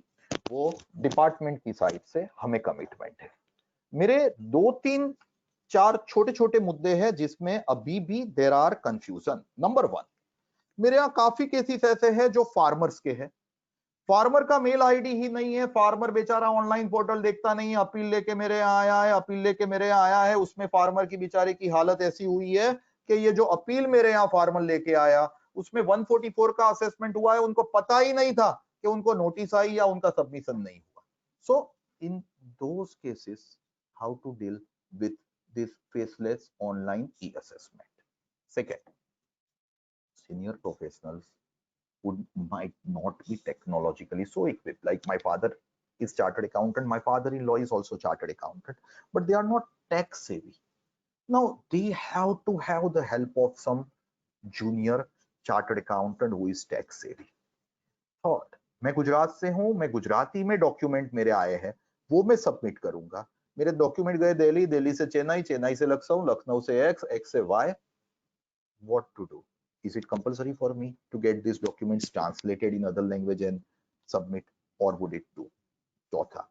वो डिपार्टमेंट की साइड से हमें कमिटमेंट है। मेरे 2-3-4 छोटे-छोटे मुद्दे हैं जिसमें अभी भी देयर आर कंफ्यूजन। नंबर 1, मेरे यहाँ काफी केसेस ऐसे हैं जो फार्मर्स के हैं, फार्मर का मेल आईडी ही नहीं है, फार्मर बेचारा ऑनलाइन पोर्टल देखता नहीं है, अपील लेके मेरे यहाँ आया है, अपील लेके मेरे यहाँ आया है, उसमें फार्मर की बेचारे की हालत ऐसी हुई है कि ये जो अपील मेरे यहाँ फार्मर लेके आया उसमें 144 का असेसमेंट हुआ है, उनको पता ही नहीं था कि उनको नोटिस आई या उनका सबमिशन नहीं हुआ। So in those cases how to deal with this faceless online e assessment. Second, senior professionals might not be technologically so equipped. Like my father is chartered accountant, my father-in-law is also chartered accountant, but they are not tech savvy. Now they have to have the help of some junior chartered accountant who is tech savvy. Third, मैं गुजरात से हूं, मैं गुजराती में document मेरे आए हैं वो मैं सबमिट करूंगा। मेरे डॉक्यूमेंट गए दिल्ली, दिल्ली से चेन्नई, चेन्नई से लखनऊ, लखनऊ से एक्स, एक्स से Y. What to do? Is it compulsory for me to get these documents translated in other language and submit, or would it do? चौथा,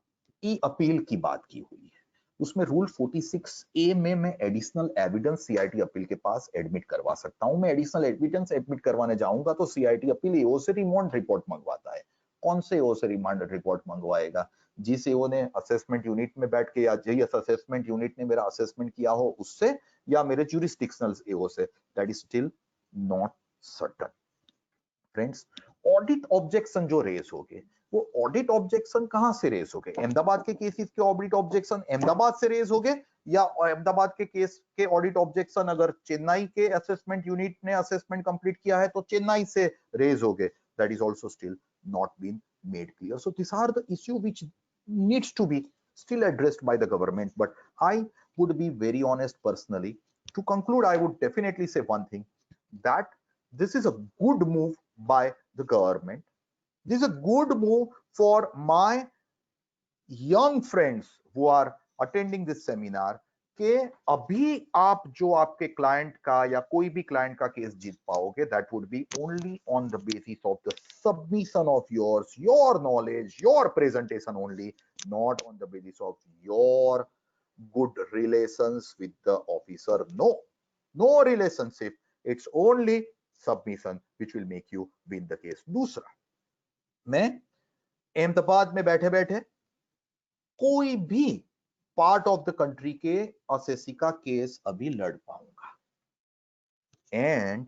ई अपील की बात की हुई है, उसमें रूल 46A में मैं एडिशनल एविडेंस सीआईटी अपील के पास एडमिट करवा सकता हूं। मैं एडिशनल एविडेंस एडमिट करवाने जाऊंगा तो सीआईटी अपील एओ से रिमांड रिपोर्ट मंगवाता है। कौन से एओ से रिमांड रिपोर्ट मंगवाएगा? जिस एओ ने असेसमेंट यूनिट में बैठ के या जिस असेसमेंट यूनिट ने मेरा असेसमेंट किया हो उससे, या मेरे ज्यूरिसडिक्शनल एओ से, that is still not certain. Friends, audit objection जो रेज हो गए वो ऑडिट ऑब्जेक्शन कहां से रेज हो गए? अहमदाबाद के केसेस के ऑडिट ऑब्जेक्शन अहमदाबाद से रेज हो गए, या अहमदाबाद के केस के ऑडिट ऑब्जेक्शन अगर चेन्नई के असेसमेंट यूनिट ने असेसमेंट कंप्लीट किया है तो चेन्नई से रेज हो गए? That is also still not been made clear. So this are the issue which needs to be still addressed by the government, but I would be very honest personally. To conclude, I would definitely say one thing, that this is a good move by the government. This is a good move for my young friends who are attending this seminar, कि अभी आप जो आपके client का या कोई भी client का केस जीत पाओगे, that would be only on the basis of the submission of yours, your knowledge, your presentation only, not on the basis of your good relations with the officer. No relationship, it's only submission which will make you win the case. दूसरा, मैं अहमदाबाद में बैठे बैठे कोई भी part of the country के assessee का case अभी लड़ पाऊंगा। एंड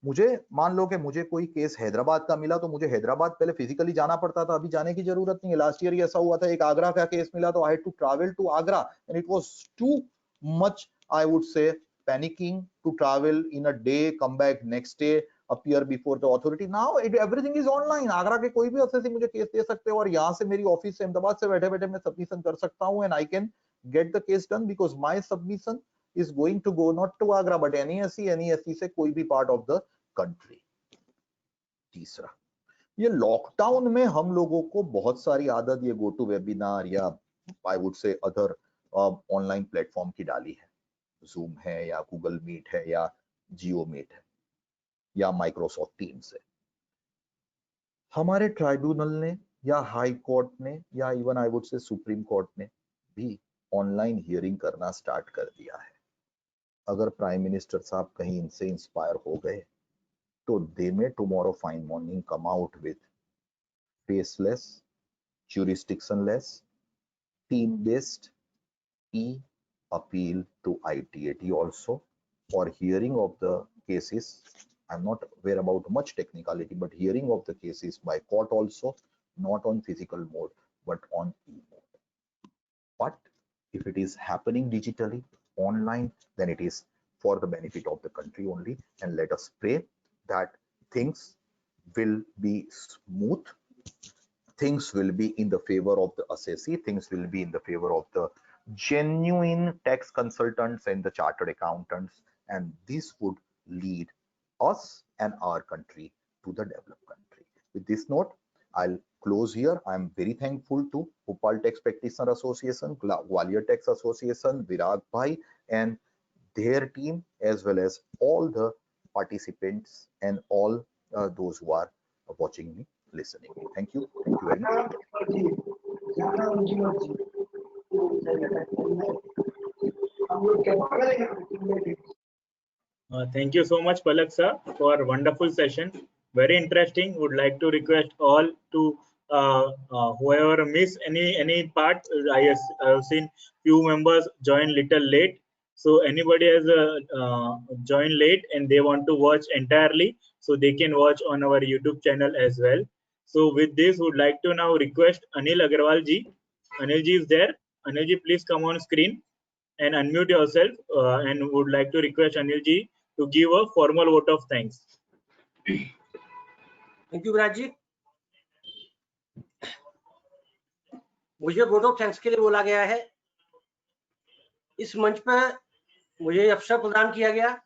मुझे मान लो कि मुझे कोई केस हैदराबाद का मिला तो मुझे हैदराबाद पहले फिजिकली जाना पड़ता था, अभी जाने की जरूरत नहीं है। लास्ट ईयर ऐसा हुआ था, एक आगरा का केस मिला तो I had to travel to Agra and it was too much, I would say, panicking to travel in a day, come back next day, appear before the authority. Now everything is online. Agra के कोई भी assessee मुझे case दे सकते हो और यहाँ से मेरी ऑफिस से अहमदाबाद से बैठे बैठे मैं सबमिशन कर सकता हूँ, and I can get the case done because my submission is going to go not to Agra but NESE से कोई भी part of the country. तीसरा, ये लॉकडाउन में हम लोगों को बहुत सारी आदत ये गो टू वेबिनार या आई वुड से अदर ऑनलाइन प्लेटफॉर्म की डाली है। जूम है या गूगल मीट है या जियो मीट है या माइक्रोसॉफ्ट टीम्स है। हमारे ट्राइब्यूनल ने या हाई कोर्ट ने या इवन आई वुड से सुप्रीम कोर्ट ने भी ऑनलाइन हियरिंग करना स्टार्ट कर दिया है। अगर प्राइम मिनिस्टर साहब कहीं इनसे इंस्पायर हो गए तो दे में tomorrow fine morning come out with faceless, jurisdictionless, team based appeal to ITAT also for hearing of the cases I'm not aware about much technicality, but hearing of the cases by court also, not on physical mode, but on e-mode. But if it is happening digitally, online, then it is for the benefit of the country only. And let us pray that things will be smooth, things will be in the favor of the assessee, things will be in the favor of the genuine tax consultants and the chartered accountants, and this would lead us and our country to the developed country. With this note, I'll close here. I'm very thankful to Bhopal Tax Practitioner Association, Gwalior Tax Association, Virag Bhai and their team, as well as all the participants and all those who are watching me, listening. Thank you very much. Thank you so much, Palak sir, for a wonderful session. Very interesting. Would like to request all to whoever miss any part. I have seen few members join little late. So anybody has joined late and they want to watch entirely, so they can watch on our YouTube channel as well. So with this, would like to now request Anil Agarwal ji. Anil ji is there. Anil ji, please come on screen and unmute yourself, and would like to request Anil ji to give a formal vote of thanks. Thank you Viraj ji. मुझे vote of thanks के लिए बोला गया है। इस मंच पर मुझे अवसर प्रदान किया गया,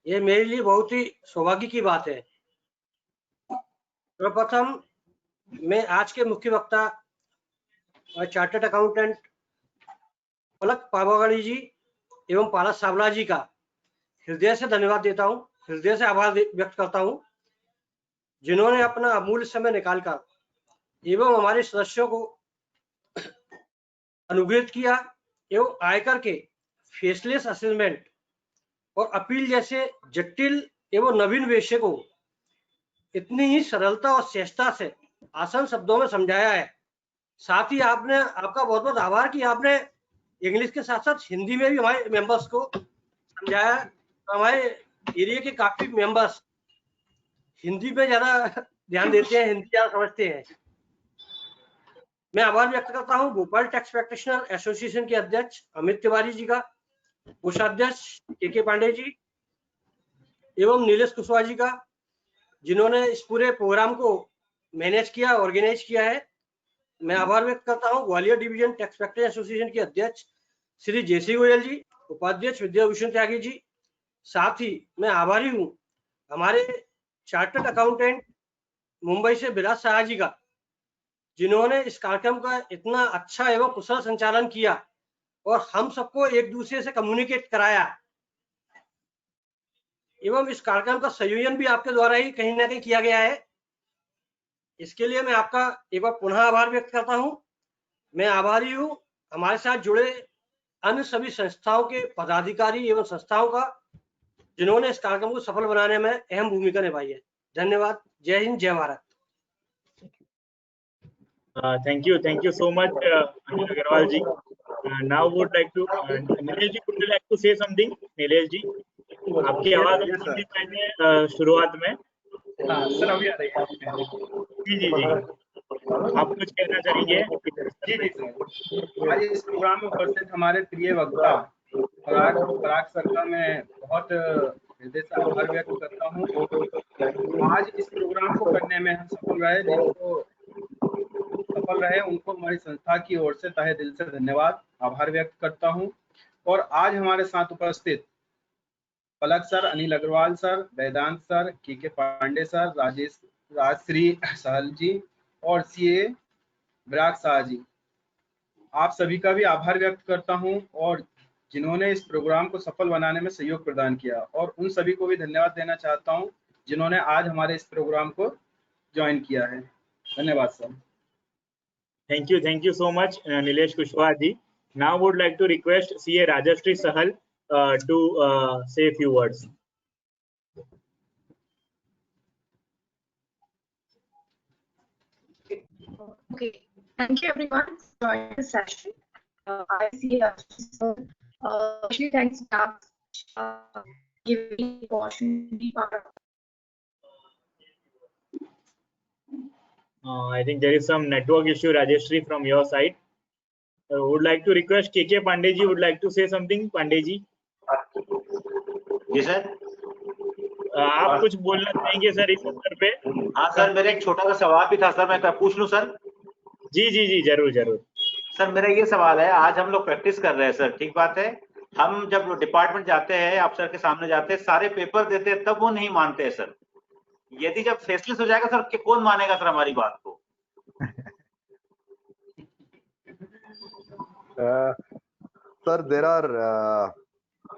ये मेरे लिए बहुत ही सौभाग्य की बात है। सर्वप्रथम मैं आज के मुख्य वक्ता और चार्टर्ड अकाउंटेंट पलक पावागढ़ी जी एवं पारस सावला जी का हृदय से धन्यवाद देता हूं, हृदय से आभार व्यक्त करता हूं, जिन्होंने अपना अमूल्य समय निकालकर एवं हमारे सदस्यों को अनुग्रहित किया एवं आयकर के फेसलेस असेसमेंट और अपील जैसे जटिल एवं नवीन विषय को इतनी ही सरलता और सहजता से आसान शब्दों में समझाया है। साथ ही आपका बहुत बहुत आभार कि आपने इंग्लिश के साथ साथ हिंदी में भी हमारे मेंबर्स को समझाया। हमारे एरिया के काफी मेंबर्स हिंदी पे ज्यादा ध्यान देते हैं, हिंदी ज्यादा समझते हैं। मैं आभार व्यक्त करता हूं भोपाल टैक्स प्रैक्टिशनर एसोसिएशन के अध्यक्ष अमित तिवारी जी का, कोषाध्यक्ष के पांडे जी एवं नीलेश कुशवाहा जी का, जिन्होंने इस पूरे प्रोग्राम को मैनेज किया, ऑर्गेनाइज किया है। मैं आभार व्यक्त करता हूं Gwalior division tax practice association के अध्यक्ष श्री जेसी गोयल जी, उपाध्यक्ष विद्याभूषण त्यागी जी। साथ ही मैं आभारी हूं हमारे चार्टर्ड अकाउंटेंट मुंबई से विराज शाह जी का, जिन्होंने इस कार्यक्रम का इतना अच्छा एवं कुशल संचालन किया और हम सबको एक दूसरे से कम्युनिकेट कराया एवं इस कार्यक्रम का संयोजन भी आपके द्वारा ही कहीं ना कहीं किया गया है। इसके लिए मैं आपका एक बार पुनः आभार व्यक्त करता हूं। मैं आभारी हूं हमारे साथ जुड़े अन्य सभी संस्थाओं के पदाधिकारी एवं संस्थाओं का, जिन्होंने इस कार्यक्रम को सफल बनाने में अहम भूमिका निभाई है। धन्यवाद। जय हिंद, जय Bharat. Thank you so much, Anil Agarwal ji. Now would like to Nilesh ji, would you like to say something? Nilesh ji, आपकी आवाज सुननी चाहिए शुरुआत में। हाँ सर, अभी आ रही है। जी आप कुछ कहना चाहेंगे? जी सर, आज इस प्रोग्राम में उपस्थित हमारे प्रिय वक्ता पराग सर का मैं बहुत हृदय से आभार व्यक्त करता हूँ। आज इस प्रोग्राम को करने में हम सफल रहे, जिनको सफल रहे उनको हमारी संस्था की ओर से तहे दिल से धन्यवाद, आभार व्यक्त करता हूं। और आज हमारे साथ उपस्थित पलक सर, अनिल अग्रवाल सर, वेदांत सर, के पांडे सर, राजश्री सहल जी और सीए विराग शाह जी, आप सभी का भी आभार व्यक्त करता हूं और जिन्होंने इस प्रोग्राम को सफल बनाने में सहयोग प्रदान किया, और उन सभी को भी धन्यवाद देना चाहता हूं जिन्होंने आज हमारे इस प्रोग्राम को ज्वाइन किया है। धन्यवाद sir. Thank you so much, Nilesh Kushwaha ji. Now would like to request CA Rajashri Sahal to say a few words. Okay, thank you everyone for joining the session. I see actually thanks for giving me the opportunity I think there is some network issue, Rajeshri, from your side. Would like to request KK Pandey ji would like to say something. Pandey ji, ji sir. आप कुछ बोलना चाहेंगे sir इस अवसर पे? हाँ sir, मेरा एक छोटा सा सवाल भी था सर, मैं पूछ लूं सर? जी जी जी, जरूर जरूर। सर मेरा ये सवाल है, आज हम लोग प्रैक्टिस कर रहे हैं सर, ठीक बात है। हम जब डिपार्टमेंट जाते हैं, अफसर के सामने जाते हैं, सारे पेपर देते हैं, तब वो नहीं मानते हैं सर। यदि जब फेसलेस हो जाएगा सर, कौन मानेगा सर हमारी बात को? Sir, there are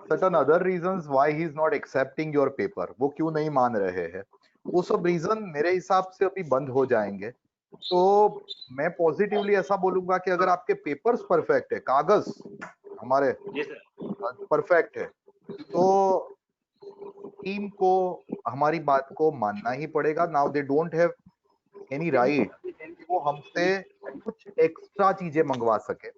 certain other reasons why he is not accepting your paper. वो क्यों नहीं मान रहे हैं? वो सब रीजन मेरे हिसाब से अभी बंद हो जाएंगे। तो मैं पॉजिटिवली ऐसा बोलूंगा कि अगर आपके पेपर्स परफेक्ट है, कागज हमारे परफेक्ट है, तो टीम को हमारी बात को मानना ही पड़ेगा। Now they don't have any right कि वो हमसे कुछ एक्स्ट्रा चीजें मंगवा सके।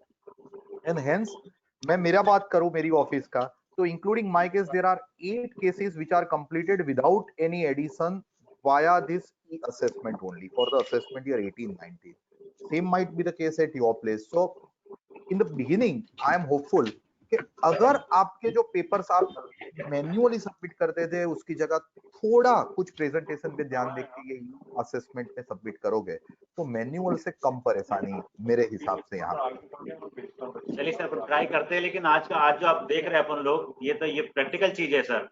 एंड हेंस मैं मेरा बात करूं मेरी ऑफिस का, तो including my case there are 8 cases which are completed without any addition via this assessment only for the assessment year 18-19. Same might be the case at your place. So in the beginning I am hopeful कि अगर आपके जो papers आप manually submit करते थे उसकी जगह थोड़ा कुछ प्रेजेंटेशन पे ध्यान देके असेसमेंट पे सबमिट करोगे तो मैन्युअल से कम परेशानी मेरे हिसाब से यहाँ। चलिए सर, अपन ट्राई करते हैं, लेकिन आज जो आप देख रहे हैं अपन लोग, ये प्रैक्टिकल चीज है सर।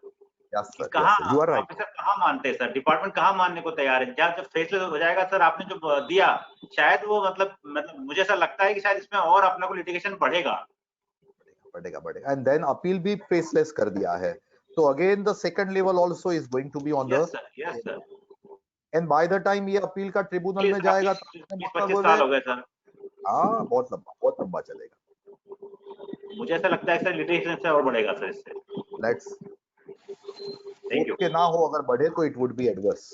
कहाँ ऑफिसर कहाँ मानते हैं सर, डिपार्टमेंट कहाँ मानने को तैयार है? जब फेसलेस हो जाएगा सर, आपने जो दिया शायद वो मतलब मुझे ऐसा लगता है कि शायद इसमें और अपने को लिटिगेशन बढ़ेगा। एंड देन अपील भी फेसलेस कर दिया है, तो again the second level also is going to be on the yes sir. And by the time ये अपील का ट्रिब्यूनल में जाएगा तो 25 साल हो गए सर। हाँ, बहुत लंबा चलेगा। मुझे ऐसा लगता है सर लिटिगेशन से और बढ़ेगा सर इससे। Let's thank you. के ना हो, अगर बढ़े तो इट वुड बी एडवर्स।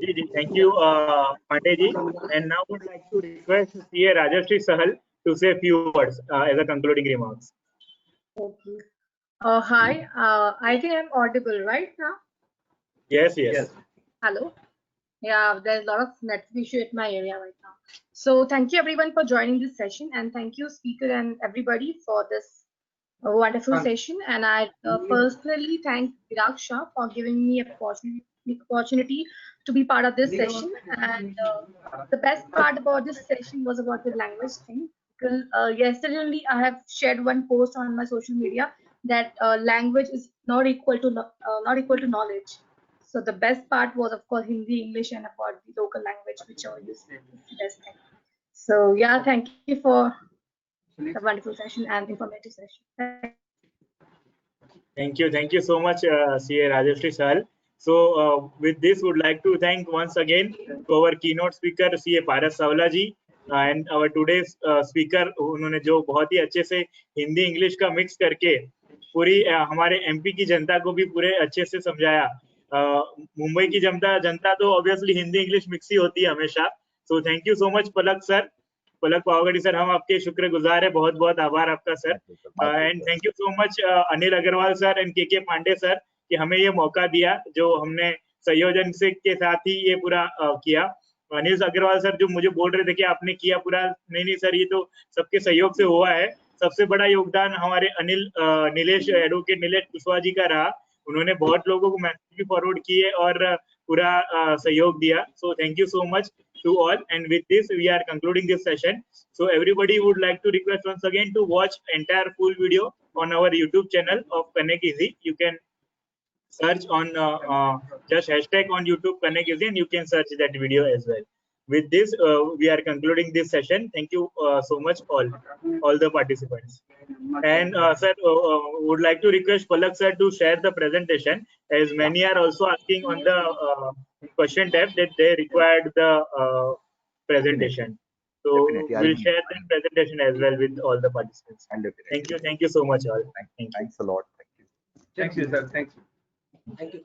जी जी, thank you Pandey ji, and now would like to request CA Rajeshri Sahal to say a few words as a concluding remarks. Okay. Hi, I think I'm audible right now. Yes. Hello. Yeah, there's a lot of network issue at my area right now. So thank you everyone for joining this session, and thank you speaker and everybody for this wonderful session. And I personally thank Virag Shah for giving me opportunity to be part of this session. And the best part about this session was about the language thing. Because yesterday only I have shared one post on my social media that language is not equal to knowledge. So the best part was, of course, Hindi, English, and about the local language, which are used the best thing. So yeah, thank you for the wonderful session and informative session. Thank you so much, CA Rajeshri Sahal. So with this, would like to thank once again to our keynote speaker CA Paras Savla ji and our today's speaker, उन्होंने जो बहुत ही अच्छे से Hindi English का mix करके पूरी हमारे MP की जनता को भी पूरे अच्छे से समझाया। मुंबई की जनता तो ऑब्वियसली हिंदी इंग्लिश मिक्स ही होती है हमेशा। So thank you so much Palak sir, Palak Pavgadhi sir, हम आपके शुक्रगुजार है, बहुत बहुत आभार आपका sir. And thank you so much Anil Agarwal sir and K Pandey sir कि हमें ये मौका दिया, जो हमने संयोजन से के साथ ही ये पूरा किया। अनिल अग्रवाल सर जो मुझे बोल रहे थे कि आपने किया पूरा, नहीं सर, ये तो सबके सहयोग से हुआ है। सबसे बड़ा योगदान हमारे नीलेश एडवोकेट नीलेश कुशवाहा जी का रहा। उन्होंने बहुत लोगों को मैसेज भी फॉरवर्ड किए और पूरा सहयोग दिया। सो thank you so much to all, and with this we are concluding this session. So everybody would like to request once again to watch entire full video on our YouTube channel of Connect Easy. You can search on just hashtag on YouTube Connect Easy and you can search that video as well. With this we are concluding this session. Thank you so much all the participants. And sir, would like to request Palak sir to share the presentation, as many are also asking on the question tab that they required the presentation. So we'll share the presentation as well with all the participants. Thank you so much all. Thanks a lot. Thank you sir. Thank you.